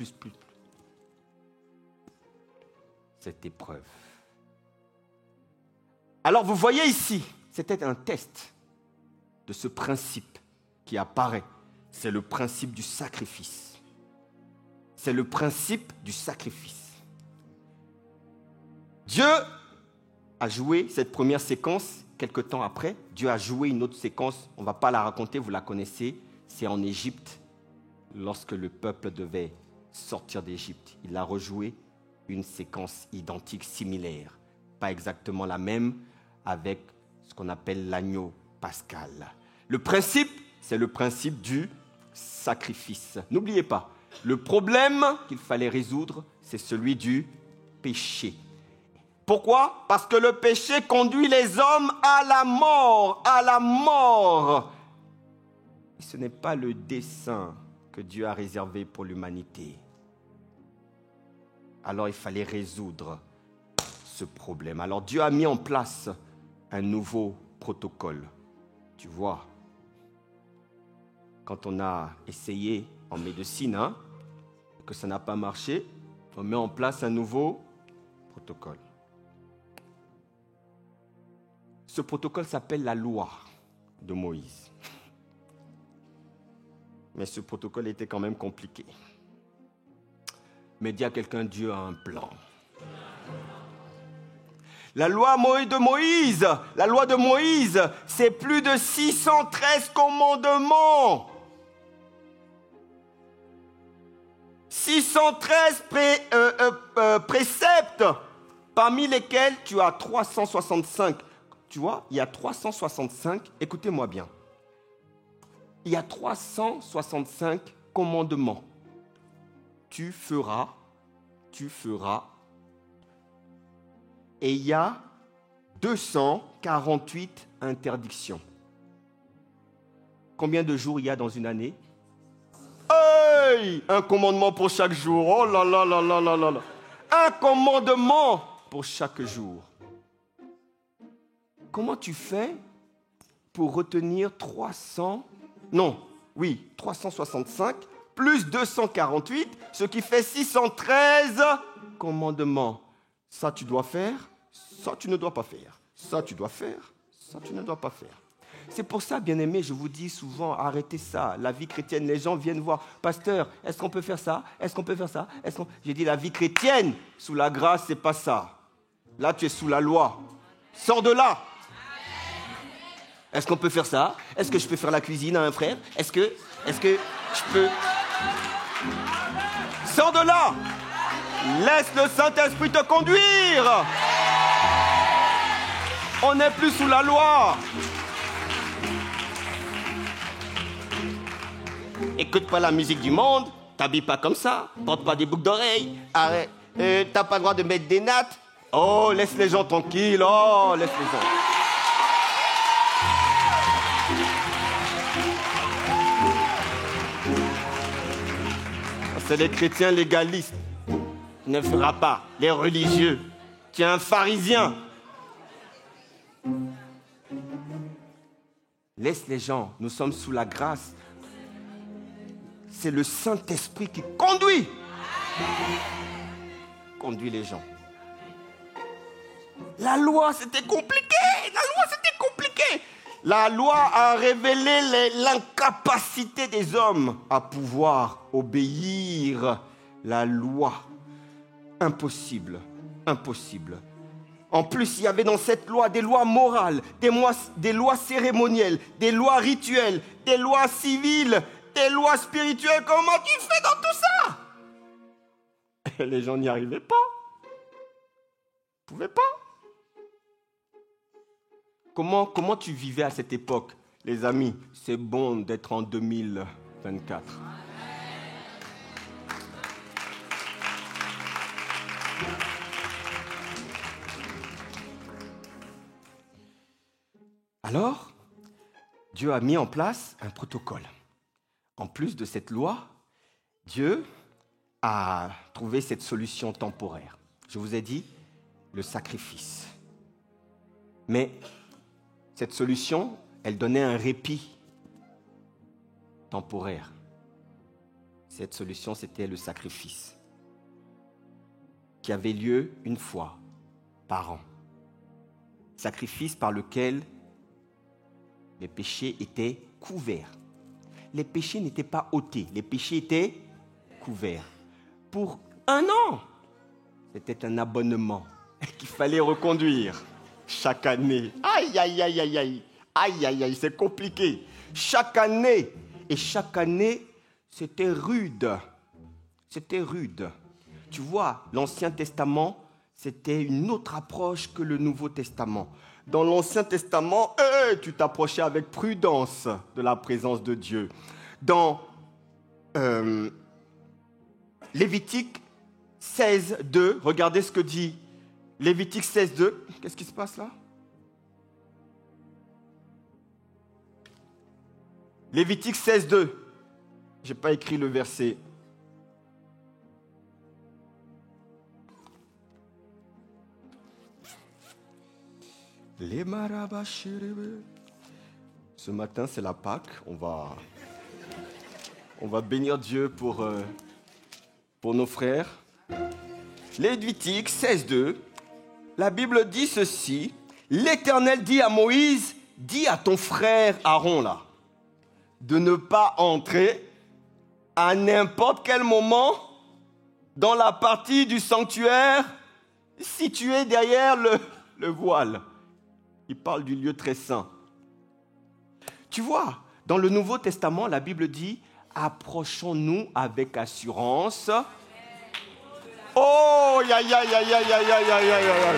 cette épreuve. Alors vous voyez ici, c'était un test de ce principe qui apparaît. C'est le principe du sacrifice. C'est le principe du sacrifice. Dieu a joué cette première séquence. Quelque temps après, Dieu a joué une autre séquence. On ne va pas la raconter, vous la connaissez. C'est en Égypte, lorsque le peuple devait sortir d'Égypte. Il a rejoué une séquence identique, similaire. Pas exactement la même, avec ce qu'on appelle l'agneau pascal. Le principe, c'est le principe du sacrifice. N'oubliez pas, le problème qu'il fallait résoudre, c'est celui du péché. Pourquoi? Parce que le péché conduit les hommes à la mort, à la mort. Et ce n'est pas le dessein que Dieu a réservé pour l'humanité. Alors il fallait résoudre ce problème. Alors Dieu a mis en place un nouveau protocole. Tu vois, quand on a essayé en médecine, que ça n'a pas marché, on met en place un nouveau protocole. Ce protocole s'appelle la loi de Moïse. Mais ce protocole était quand même compliqué. Mais dis à quelqu'un, Dieu a un plan. La loi de Moïse, c'est plus de 613 commandements. 613 préceptes, parmi lesquels tu as 365. Tu vois, il y a 365, écoutez-moi bien. Il y a 365 commandements. Tu feras. Et il y a 248 interdictions. Combien de jours il y a dans une année? Hey! Un commandement pour chaque jour. Oh là là là là là là là. Un commandement pour chaque jour. Comment tu fais pour retenir 365 plus 248, ce qui fait 613 commandements. Ça, tu dois faire, ça, tu ne dois pas faire. Ça, tu dois faire, ça, tu ne dois pas faire. C'est pour ça, bien-aimés, je vous dis souvent, arrêtez ça. La vie chrétienne, les gens viennent voir. Pasteur, est-ce qu'on peut faire ça? Est-ce qu'on peut faire ça? J'ai dit, la vie chrétienne, sous la grâce, c'est pas ça. Là, tu es sous la loi. Sors de là. Est-ce qu'on peut faire ça? Est-ce que je peux faire la cuisine à un frère? Est-ce que je peux... Sors de là! Laisse le Saint-Esprit te conduire! On n'est plus sous la loi! Écoute pas la musique du monde, t'habilles pas comme ça, porte pas des boucles d'oreilles, arrête, t'as pas le droit de mettre des nattes. Oh, laisse les gens tranquilles, oh, laisse les gens... C'est les chrétiens légalistes. Tu ne feras pas. Les religieux. Tu es un pharisien. Laisse les gens. Nous sommes sous la grâce. C'est le Saint-Esprit qui conduit. Conduit les gens. La loi, c'était compliqué. La loi a révélé l'incapacité des hommes à pouvoir obéir la loi. Impossible. En plus, il y avait dans cette loi des lois morales, des lois cérémonielles, des lois rituelles, des lois civiles, des lois spirituelles. Comment tu fais dans tout ça? Et les gens n'y arrivaient pas. Ils ne pouvaient pas. Comment tu vivais à cette époque, les amis? C'est bon d'être en 2024. Alors, Dieu a mis en place un protocole. En plus de cette loi, Dieu a trouvé cette solution temporaire. Je vous ai dit, le sacrifice. Mais cette solution, elle donnait un répit temporaire. Cette solution, c'était le sacrifice qui avait lieu une fois par an. Sacrifice par lequel les péchés étaient couverts. Les péchés n'étaient pas ôtés, les péchés étaient couverts. Pour un an, c'était un abonnement qu'il fallait reconduire chaque année. Aïe, aïe, aïe, aïe, aïe, aïe, aïe, aïe, c'est compliqué. Chaque année, et chaque année, c'était rude. C'était rude. Tu vois, l'Ancien Testament, c'était une autre approche que le Nouveau Testament. Dans l'Ancien Testament, tu t'approchais avec prudence de la présence de Dieu. Dans Lévitique 16, 2, regardez ce que dit Lévitique 16, 2. Qu'est-ce qui se passe là? Lévitique 16, 2. Je n'ai pas écrit le verset. Les marabachirebe. Ce matin, c'est la Pâque. On va bénir Dieu pour nos frères. Lévitique 16.2, la Bible dit ceci. L'Éternel dit à Moïse, dis à ton frère Aaron là, de ne pas entrer à n'importe quel moment dans la partie du sanctuaire située derrière le voile. Il parle du lieu très saint. Tu vois, dans le Nouveau Testament, la Bible dit « Approchons-nous avec assurance ». Oh, ya, ya, ya, ya, ya, ya, ya, ya, ya.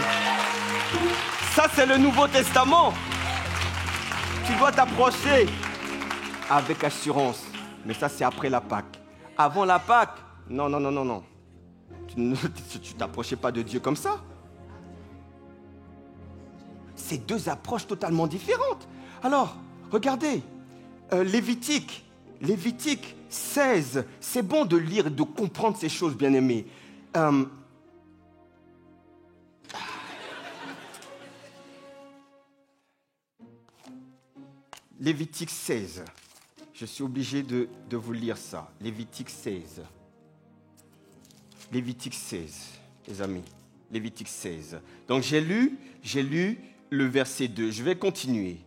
Ça, c'est le Nouveau Testament. Tu dois t'approcher avec assurance. Mais ça, c'est après la Pâque. Avant la Pâque, non, non, non, non, non. Tu ne t'approchais pas de Dieu comme ça. C'est deux approches totalement différentes. Alors, regardez, Lévitique 16, c'est bon de lire et de comprendre ces choses, bien-aimés. Lévitique 16, je suis obligé de vous lire ça. Lévitique 16, les amis, Lévitique 16. Donc j'ai lu le verset 2. Je vais continuer.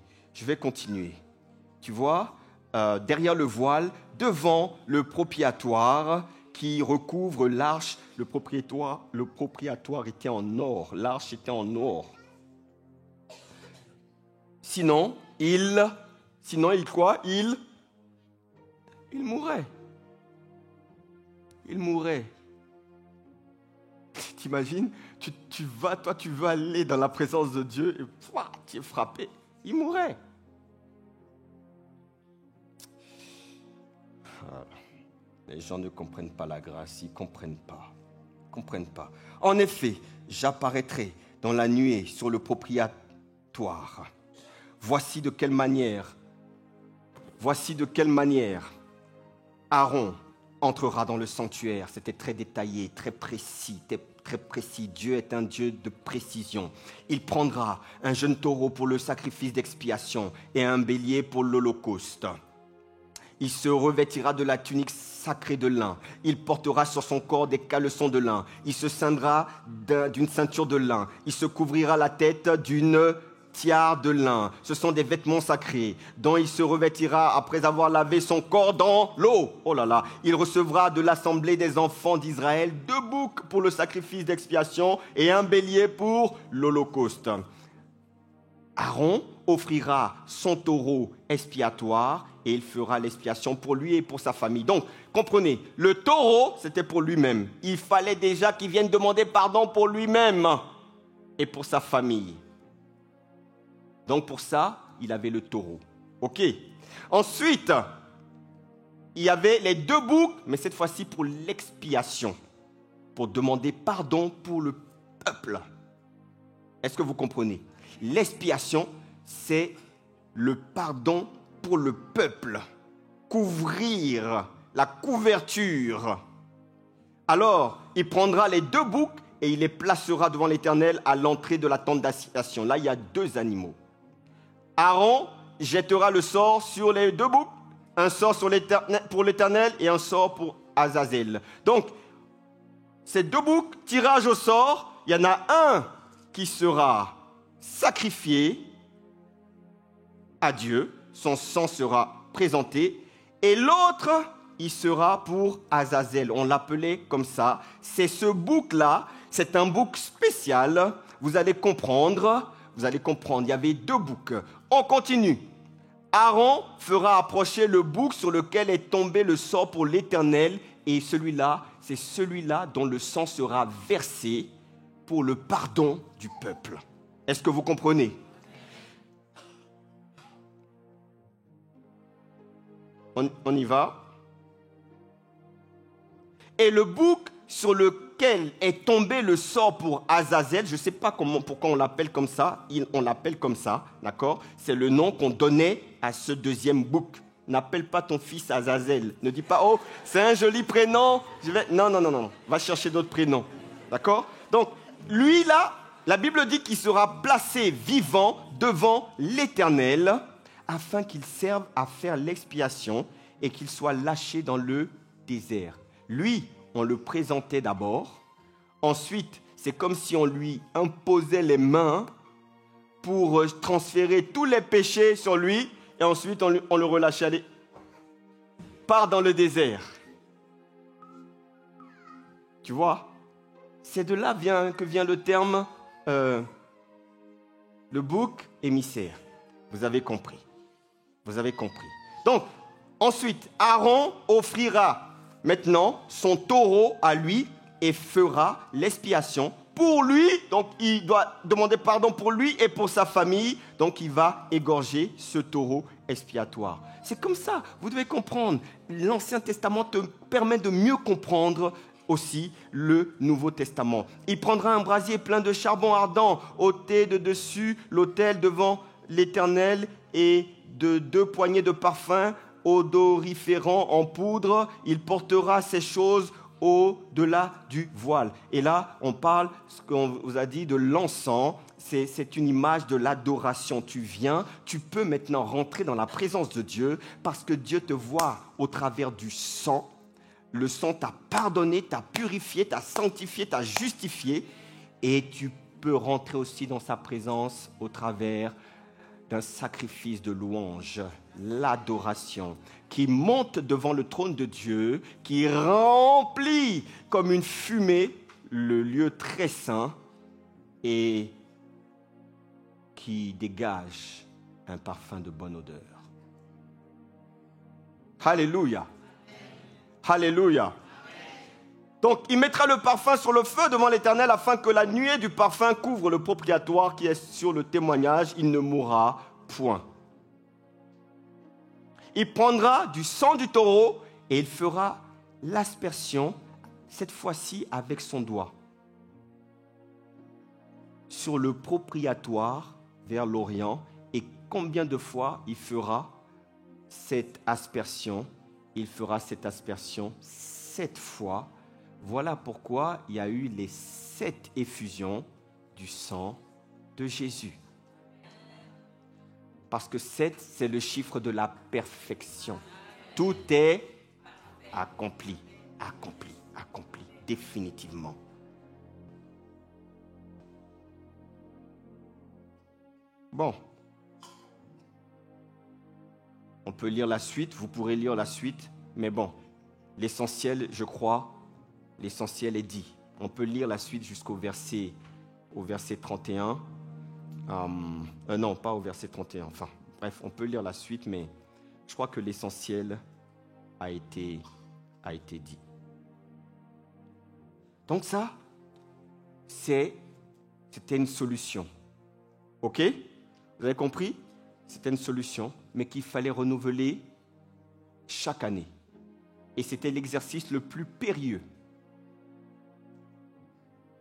Tu vois, derrière le voile, devant le propitiatoire qui recouvre l'arche, le propitiatoire était en or. L'arche était en or. Sinon, il quoi? Il mourrait. Il mourrait. T'imagines, tu vas aller dans la présence de Dieu et tu es frappé. Il mourrait. Les gens ne comprennent pas la grâce, ils ne comprennent pas. En effet, j'apparaîtrai dans la nuée sur le propitiatoire. Voici de quelle manière Aaron entrera dans le sanctuaire. C'était très détaillé, très précis. Dieu est un Dieu de précision. Il prendra un jeune taureau pour le sacrifice d'expiation et un bélier pour l'holocauste. Il se revêtira de la tunique sacrée de lin. Il portera sur son corps des caleçons de lin. Il se ceindra d'une ceinture de lin. Il se couvrira la tête d'une tiare de lin. Ce sont des vêtements sacrés dont il se revêtira après avoir lavé son corps dans l'eau. Oh là là. Il recevra de l'assemblée des enfants d'Israël 2 boucs pour le sacrifice d'expiation et un bélier pour l'holocauste. Aaron offrira son taureau expiatoire et il fera l'expiation pour lui et pour sa famille. Donc, comprenez, le taureau, c'était pour lui-même. Il fallait déjà qu'il vienne demander pardon pour lui-même et pour sa famille. Donc, pour ça, il avait le taureau. OK. Ensuite, il y avait les 2 boucs, mais cette fois-ci pour l'expiation. pour demander pardon pour le peuple. Est-ce que vous comprenez? L'expiation, c'est le pardon pour le peuple. Couvrir, la couverture. Alors, il prendra les 2 boucs et il les placera devant l'Éternel à l'entrée de la tente d'assignation. Là, il y a 2 animaux. Aaron jettera le sort sur les 2 boucs, un sort pour l'Éternel et un sort pour Azazel. Donc, ces 2 boucs, tirage au sort, il y en a un qui sera sacrifié à Dieu, son sang sera présenté, et l'autre, il sera pour Azazel. On l'appelait comme ça. C'est ce bouc-là, c'est un bouc spécial. Vous allez comprendre, il y avait 2 boucs. On continue. Aaron fera approcher le bouc sur lequel est tombé le sort pour l'Éternel, et celui-là, c'est celui-là dont le sang sera versé pour le pardon du peuple. Est-ce que vous comprenez? On y va. Et le bouc sur lequel est tombé le sort pour Azazel, je ne sais pas pourquoi on l'appelle comme ça, on l'appelle comme ça, d'accord? C'est le nom qu'on donnait à ce 2e bouc. N'appelle pas ton fils Azazel. Ne dis pas, oh, c'est un joli prénom. Non. Va chercher d'autres prénoms. D'accord? Donc, lui, là, la Bible dit qu'il sera placé vivant devant l'Éternel afin qu'il serve à faire l'expiation et qu'il soit lâché dans le désert. Lui, on le présentait d'abord. Ensuite, c'est comme si on lui imposait les mains pour transférer tous les péchés sur lui. Et ensuite, on le relâchait. Allez, part dans le désert. Tu vois? C'est de là que vient le terme le bouc émissaire. Vous avez compris. Donc, ensuite, Aaron offrira maintenant son taureau à lui et fera l'expiation pour lui. Donc, il doit demander pardon pour lui et pour sa famille. Donc, il va égorger ce taureau expiatoire. C'est comme ça. Vous devez comprendre. L'Ancien Testament te permet de mieux comprendre aussi le Nouveau Testament. Il prendra un brasier plein de charbon ardent, ôté de dessus l'autel devant l'Éternel et de 2 poignées de parfum odoriférant en poudre. Il portera ces choses au-delà du voile. Et là, on parle, ce qu'on vous a dit, de l'encens. C'est une image de l'adoration. Tu viens, tu peux maintenant rentrer dans la présence de Dieu parce que Dieu te voit au travers du sang. Le sang t'a pardonné, t'a purifié, t'a sanctifié, t'a justifié. Et tu peux rentrer aussi dans sa présence au travers d'un sacrifice de louange, l'adoration, qui monte devant le trône de Dieu, qui remplit comme une fumée le lieu très saint et qui dégage un parfum de bonne odeur. Alléluia. Alléluia. Donc, il mettra le parfum sur le feu devant l'Éternel afin que la nuée du parfum couvre le propriatoire qui est sur le témoignage. Il ne mourra point. Il prendra du sang du taureau et il fera l'aspersion, cette fois-ci avec son doigt, sur le propriatoire vers l'Orient. Et combien de fois il fera cette aspersion? Il fera cette aspersion 7 fois. Voilà pourquoi il y a eu les 7 effusions du sang de Jésus. Parce que 7, c'est le chiffre de la perfection. Tout est accompli, définitivement. Bon. On peut lire la suite, vous pourrez lire la suite, mais bon, l'essentiel, je crois, l'essentiel est dit. On peut lire la suite jusqu'au verset 31. Non, pas au verset 31. Enfin, bref, on peut lire la suite, mais je crois que l'essentiel a été dit. Donc ça, c'était une solution. OK? Vous avez compris? C'était une solution, mais qu'il fallait renouveler chaque année. Et c'était l'exercice le plus périlleux.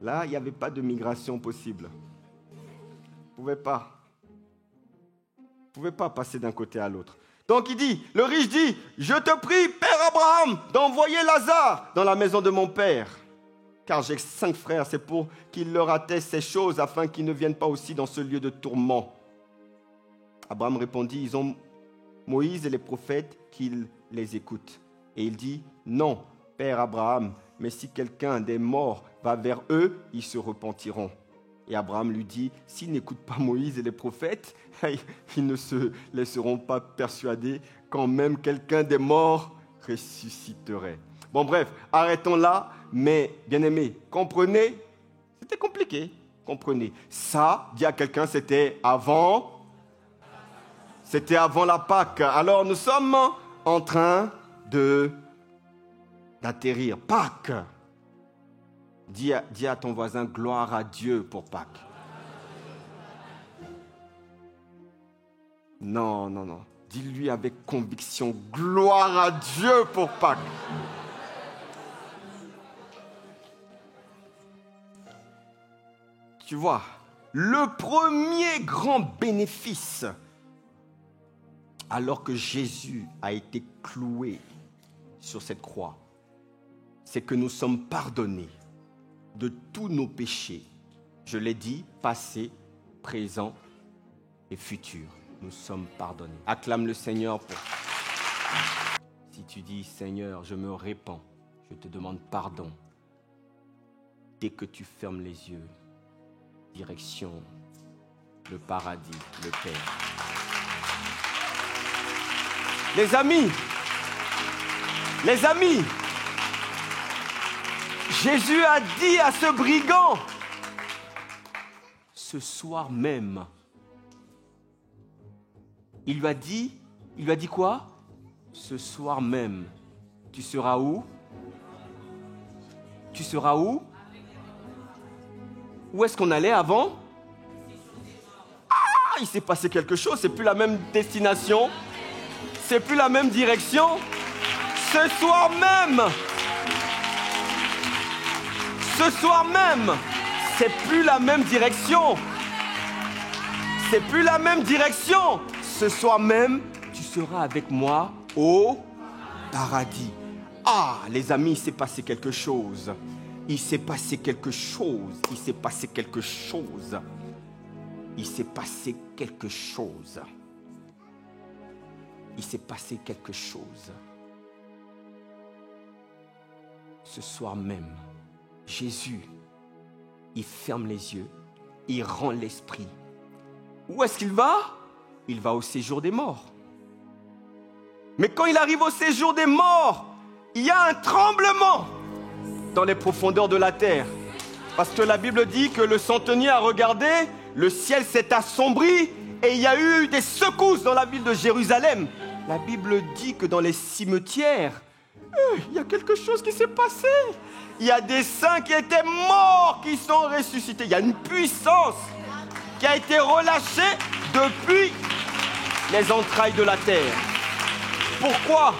Là, il n'y avait pas de migration possible. Vous ne pouvez pas passer d'un côté à l'autre. Donc il dit, le riche dit, je te prie, Père Abraham, d'envoyer Lazare dans la maison de mon père. Car j'ai 5 frères, c'est pour qu'il leur atteste ces choses, afin qu'ils ne viennent pas aussi dans ce lieu de tourment. Abraham répondit, ils ont Moïse et les prophètes, qu'ils les écoutent. Et il dit, non, Père Abraham, mais si quelqu'un des morts va vers eux, ils se repentiront. Et Abraham lui dit, s'ils n'écoutent pas Moïse et les prophètes, ils ne se laisseront pas persuader quand même quelqu'un des morts ressusciterait. Bon bref, arrêtons là, mais bien aimé, comprenez, c'était compliqué, comprenez. Ça, dit à quelqu'un, c'était avant la Pâque. Alors nous sommes en train d'atterrir. Pâques. Dis à ton voisin, gloire à Dieu pour Pâques. Non. Dis-lui avec conviction, gloire à Dieu pour Pâques. Tu vois, le premier grand bénéfice, alors que Jésus a été cloué sur cette croix, c'est que nous sommes pardonnés de tous nos péchés. Je l'ai dit, passé, présent et futur. Nous sommes pardonnés. Acclame le Seigneur pour... Si tu dis, Seigneur, je me répands, je te demande pardon. Dès que tu fermes les yeux, direction le paradis, le Père. Les amis, Jésus a dit à ce brigand, ce soir même, il lui a dit quoi? Ce soir même, tu seras où? Tu seras où? Où est-ce qu'on allait avant? Ah, il s'est passé quelque chose, c'est plus la même destination, c'est plus la même direction. Ce soir même, c'est plus la même direction. C'est plus la même direction. Ce soir même, tu seras avec moi au paradis. Ah, les amis, il s'est passé quelque chose. Il s'est passé quelque chose. Il s'est passé quelque chose. Il s'est passé quelque chose. Il s'est passé quelque chose. Ce soir même, Jésus, il ferme les yeux, il rend l'esprit. Où est-ce qu'il va? Il va au séjour des morts. Mais quand il arrive au séjour des morts, il y a un tremblement dans les profondeurs de la terre. Parce que la Bible dit que le centenier a regardé, le ciel s'est assombri et il y a eu des secousses dans la ville de Jérusalem. La Bible dit que dans les cimetières, il y a quelque chose qui s'est passé. Il y a des saints qui étaient morts, qui sont ressuscités. Il y a une puissance qui a été relâchée depuis les entrailles de la terre. Pourquoi?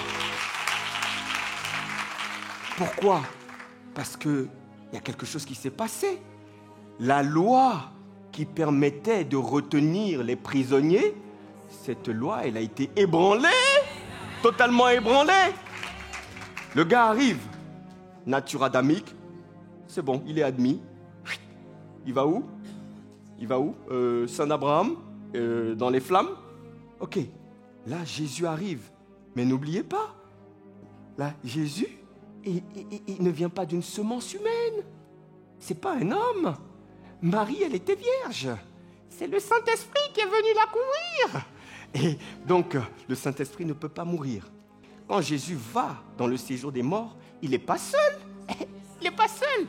Parce qu'il y a quelque chose qui s'est passé. La loi qui permettait de retenir les prisonniers, cette loi, elle a été ébranlée, totalement ébranlée. Le gars arrive, nature adamique, c'est bon, il est admis. Il va où? Saint Abraham, dans les flammes. Ok, là Jésus arrive. Mais n'oubliez pas, là Jésus, il ne vient pas d'une semence humaine. C'est pas un homme. Marie, elle était vierge. C'est le Saint-Esprit qui est venu la couvrir. Et donc, le Saint-Esprit ne peut pas mourir. Quand Jésus va dans le séjour des morts, il n'est pas seul. Il n'est pas seul.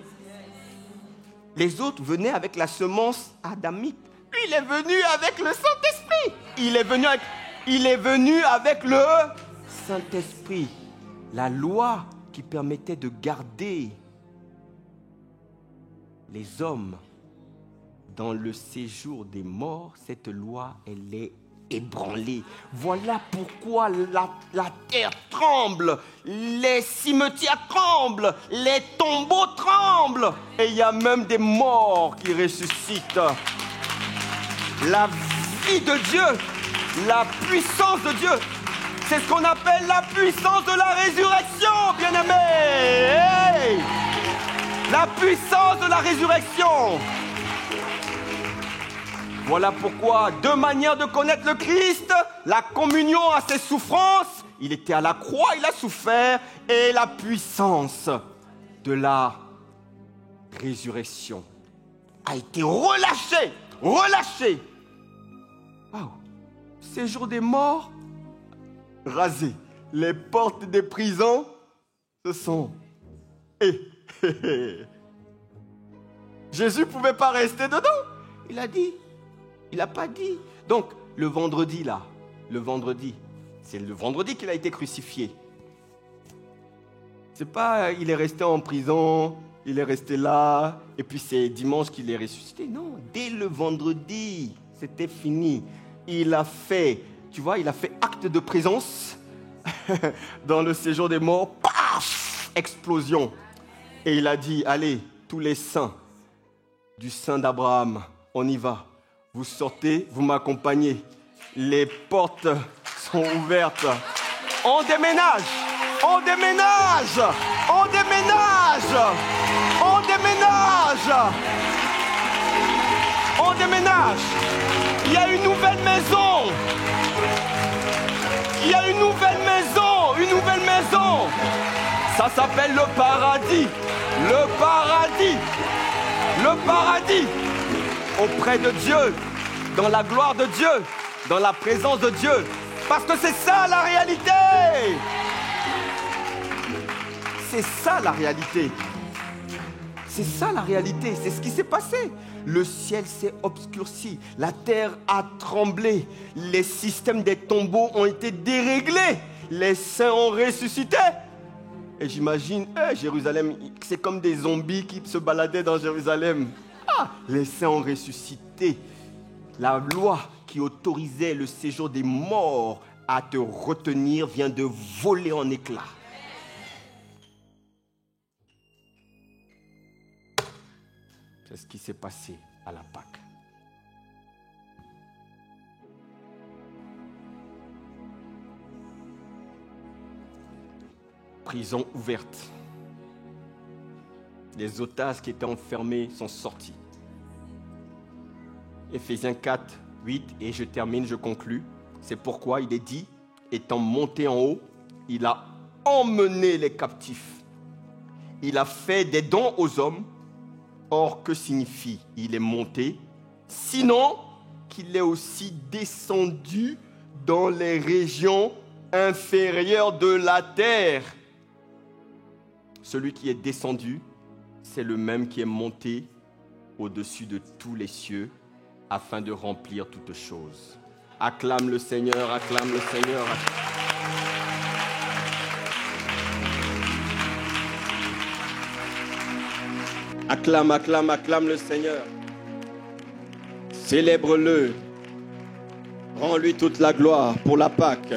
Les autres venaient avec la semence adamique. Lui, il est venu avec le Saint-Esprit. Il est venu avec le Saint-Esprit. La loi qui permettait de garder les hommes dans le séjour des morts, cette loi, elle est ébranlé. Voilà pourquoi la terre tremble, les cimetières tremblent, les tombeaux tremblent. Et il y a même des morts qui ressuscitent. La vie de Dieu, la puissance de Dieu, c'est ce qu'on appelle la puissance de la résurrection, bien-aimés. Hey! La puissance de la résurrection. Voilà pourquoi, deux manières de connaître le Christ, la communion à ses souffrances, il était à la croix, il a souffert, et la puissance de la résurrection a été relâchée. Wow. Séjour des morts, rasé. Les portes des prisons se sont... Jésus ne pouvait pas rester dedans. Il a dit... Il n'a pas dit. Donc, le vendredi, c'est le vendredi qu'il a été crucifié. C'est pas, il est resté en prison, il est resté là, et puis c'est dimanche qu'il est ressuscité. Non, dès le vendredi, c'était fini. Il a fait, tu vois, il a fait acte de présence dans le séjour des morts. Paf! Explosion. Et il a dit, allez, tous les saints du sein d'Abraham, on y va. Vous sortez, vous m'accompagnez. Les portes sont ouvertes. On déménage. On déménage. On déménage. On déménage. On déménage. Il y a une nouvelle maison. Il y a une nouvelle maison. Une nouvelle maison. Ça s'appelle le paradis. Le paradis. Le paradis. Auprès de Dieu, dans la gloire de Dieu, dans la présence de Dieu. Parce que c'est ça la réalité. C'est ça la réalité. C'est ça la réalité, c'est ce qui s'est passé. Le ciel s'est obscurci, la terre a tremblé, les systèmes des tombeaux ont été déréglés, les saints ont ressuscité. Et j'imagine, Jérusalem, c'est comme des zombies qui se baladaient dans Jérusalem. Les saints ont ressuscité. La loi qui autorisait le séjour des morts à te retenir vient de voler en éclats. C'est ce qui s'est passé à la Pâque. Prison ouverte. Les otages qui étaient enfermés sont sortis. Éphésiens 4, 8, et je termine, je conclus. C'est pourquoi il est dit, étant monté en haut, il a emmené les captifs. Il a fait des dons aux hommes. Or, que signifie il est monté? Sinon, qu'il est aussi descendu dans les régions inférieures de la terre. Celui qui est descendu, c'est le même qui est monté au-dessus de tous les cieux afin de remplir toutes choses. Acclame le Seigneur, acclame le Seigneur. Acclame, acclame, acclame le Seigneur. Célèbre-le. Rends-lui toute la gloire pour la Pâque.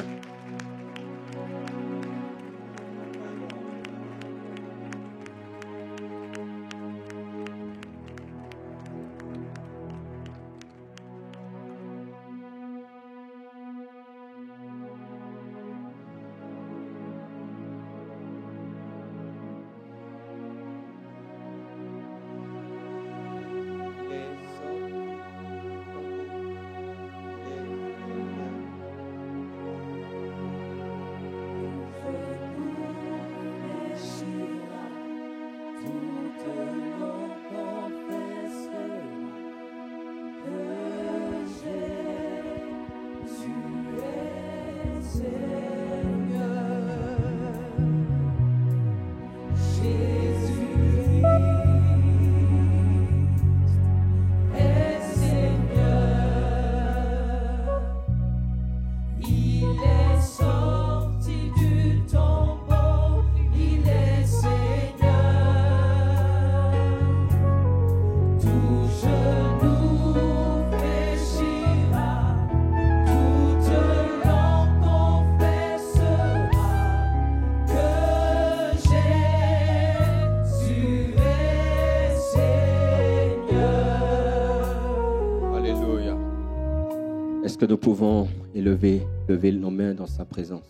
que nous pouvons lever nos mains dans sa présence?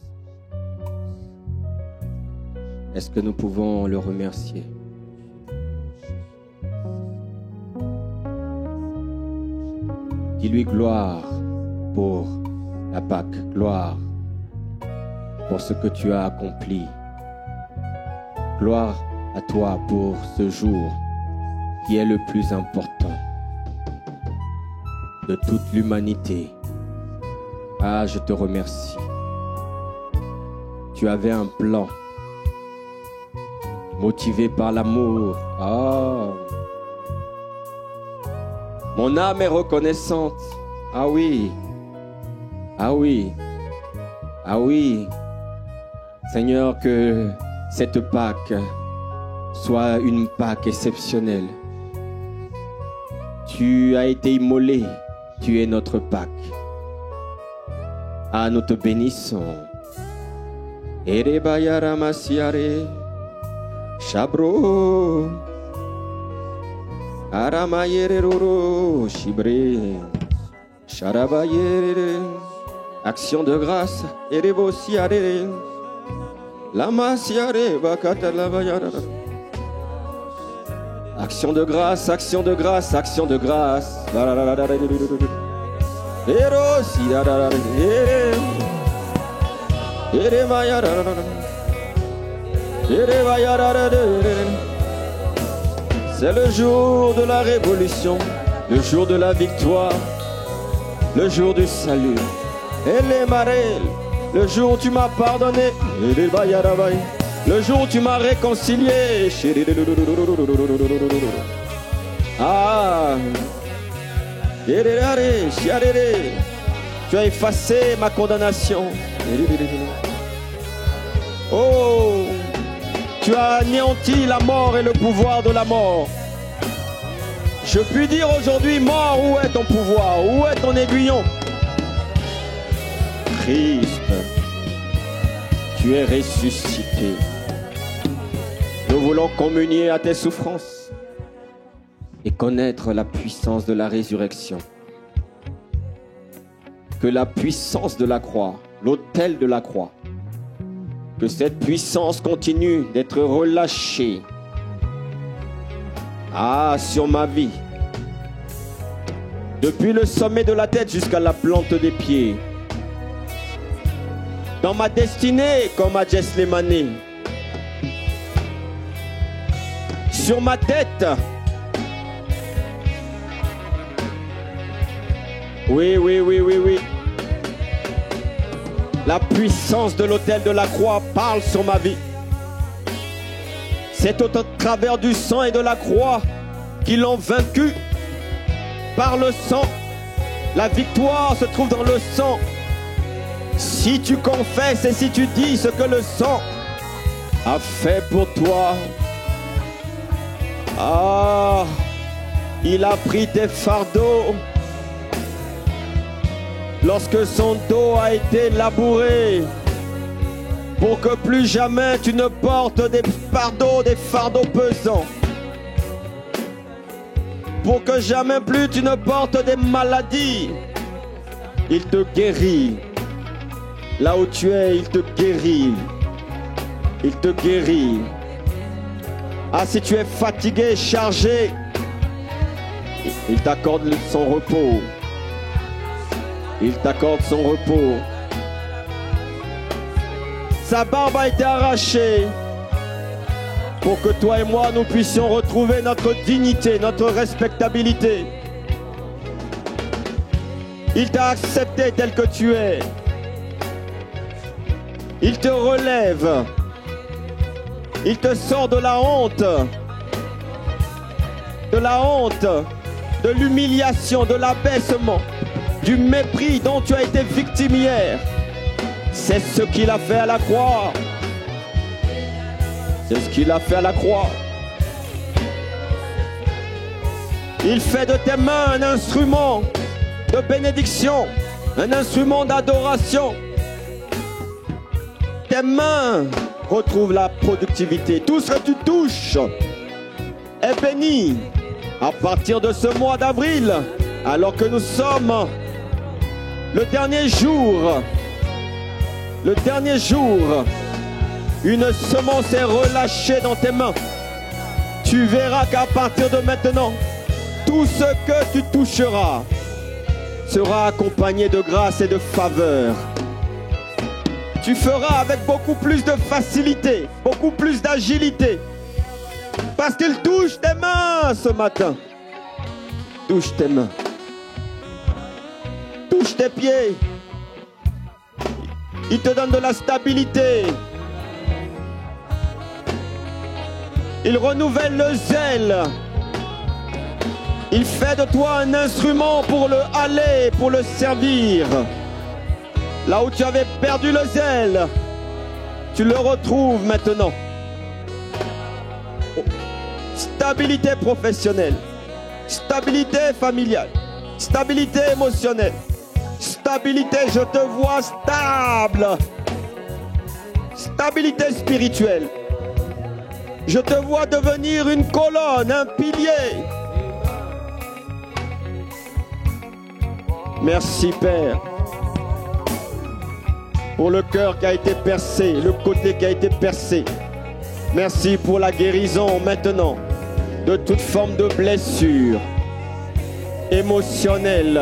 Est-ce que nous pouvons le remercier? Dis-lui gloire pour la Pâque, gloire pour ce que tu as accompli. Gloire à toi pour ce jour qui est le plus important de toute l'humanité. Ah, je te remercie. Tu avais un plan motivé par l'amour. Ah, mon âme est reconnaissante. Ah oui, ah oui, ah oui. Seigneur, que cette Pâque soit une Pâque exceptionnelle. Tu as été immolé, tu es notre Pâque. Ah, nous te bénissons. Erebayara masiare, Chabro, Aramayere roro, Chibré, Charabayere, action de grâce, Erebosiare, Lamasiare, Bakata Labayara. Action de grâce, action de grâce, action de grâce. C'est le jour de la révolution, le jour de la victoire, le jour du salut. Et les marelles, le jour où tu m'as pardonné, le jour où tu m'as réconcilié. Ah, tu as effacé ma condamnation. Oh, tu as anéanti la mort et le pouvoir de la mort. Je puis dire aujourd'hui, mort, où est ton pouvoir? Où est ton aiguillon? Christ, tu es ressuscité. Nous voulons communier à tes souffrances et connaître la puissance de la résurrection. Que la puissance de la croix, l'autel de la croix, que cette puissance continue d'être relâchée. Ah, sur ma vie. Depuis le sommet de la tête jusqu'à la plante des pieds. Dans ma destinée, comme à Jeslémané. Sur ma tête. Oui, oui, oui, oui, oui. La puissance de l'autel de la croix parle sur ma vie. C'est au travers du sang et de la croix qu'ils l'ont vaincu. Par le sang. La victoire se trouve dans le sang. Si tu confesses et si tu dis ce que le sang a fait pour toi. Ah, il a pris tes fardeaux. Lorsque son dos a été labouré, pour que plus jamais tu ne portes des fardeaux pesants, pour que jamais plus tu ne portes des maladies, il te guérit. Là où tu es, il te guérit. Il te guérit. Ah, si tu es fatigué, chargé, il t'accorde son repos. Il t'accorde son repos. Sa barbe a été arrachée pour que toi et moi, nous puissions retrouver notre dignité, notre respectabilité. Il t'a accepté tel que tu es. Il te relève. Il te sort de la honte. De la honte, de l'humiliation, de l'abaissement, du mépris dont tu as été victime hier. C'est ce qu'il a fait à la croix. C'est ce qu'il a fait à la croix. Il fait de tes mains un instrument de bénédiction, un instrument d'adoration. Tes mains retrouvent la productivité. Tout ce que tu touches est béni. À partir de ce mois d'avril, alors que nous sommes le dernier jour, une semence est relâchée dans tes mains. Tu verras qu'à partir de maintenant, tout ce que tu toucheras sera accompagné de grâce et de faveur. Tu feras avec beaucoup plus de facilité, beaucoup plus d'agilité. Parce qu'il touche tes mains ce matin. Touche tes mains. Touche tes pieds. Il te donne de la stabilité. Il renouvelle le zèle. Il fait de toi un instrument pour le aller, pour le servir. Là où tu avais perdu le zèle, tu le retrouves maintenant. Stabilité professionnelle, stabilité familiale, stabilité émotionnelle, stabilité, je te vois stable. Stabilité spirituelle. Je te vois devenir une colonne, un pilier. Merci Père pour le cœur qui a été percé, le côté qui a été percé. Merci pour la guérison maintenant de toute forme de blessure émotionnelle.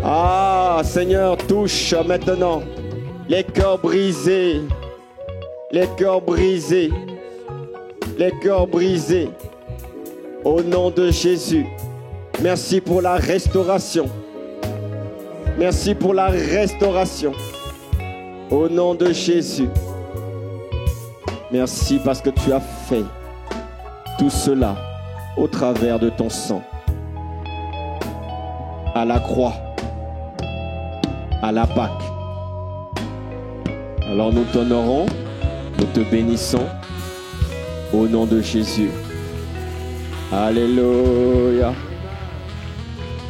Ah Seigneur, touche maintenant les cœurs brisés, les cœurs brisés, les cœurs brisés. Au nom de Jésus, merci pour la restauration. Merci pour la restauration. Au nom de Jésus. Merci parce que tu as fait tout cela au travers de ton sang. À la croix. À la Pâque. Alors nous t'honorons, nous te bénissons. Au nom de Jésus. Alléluia.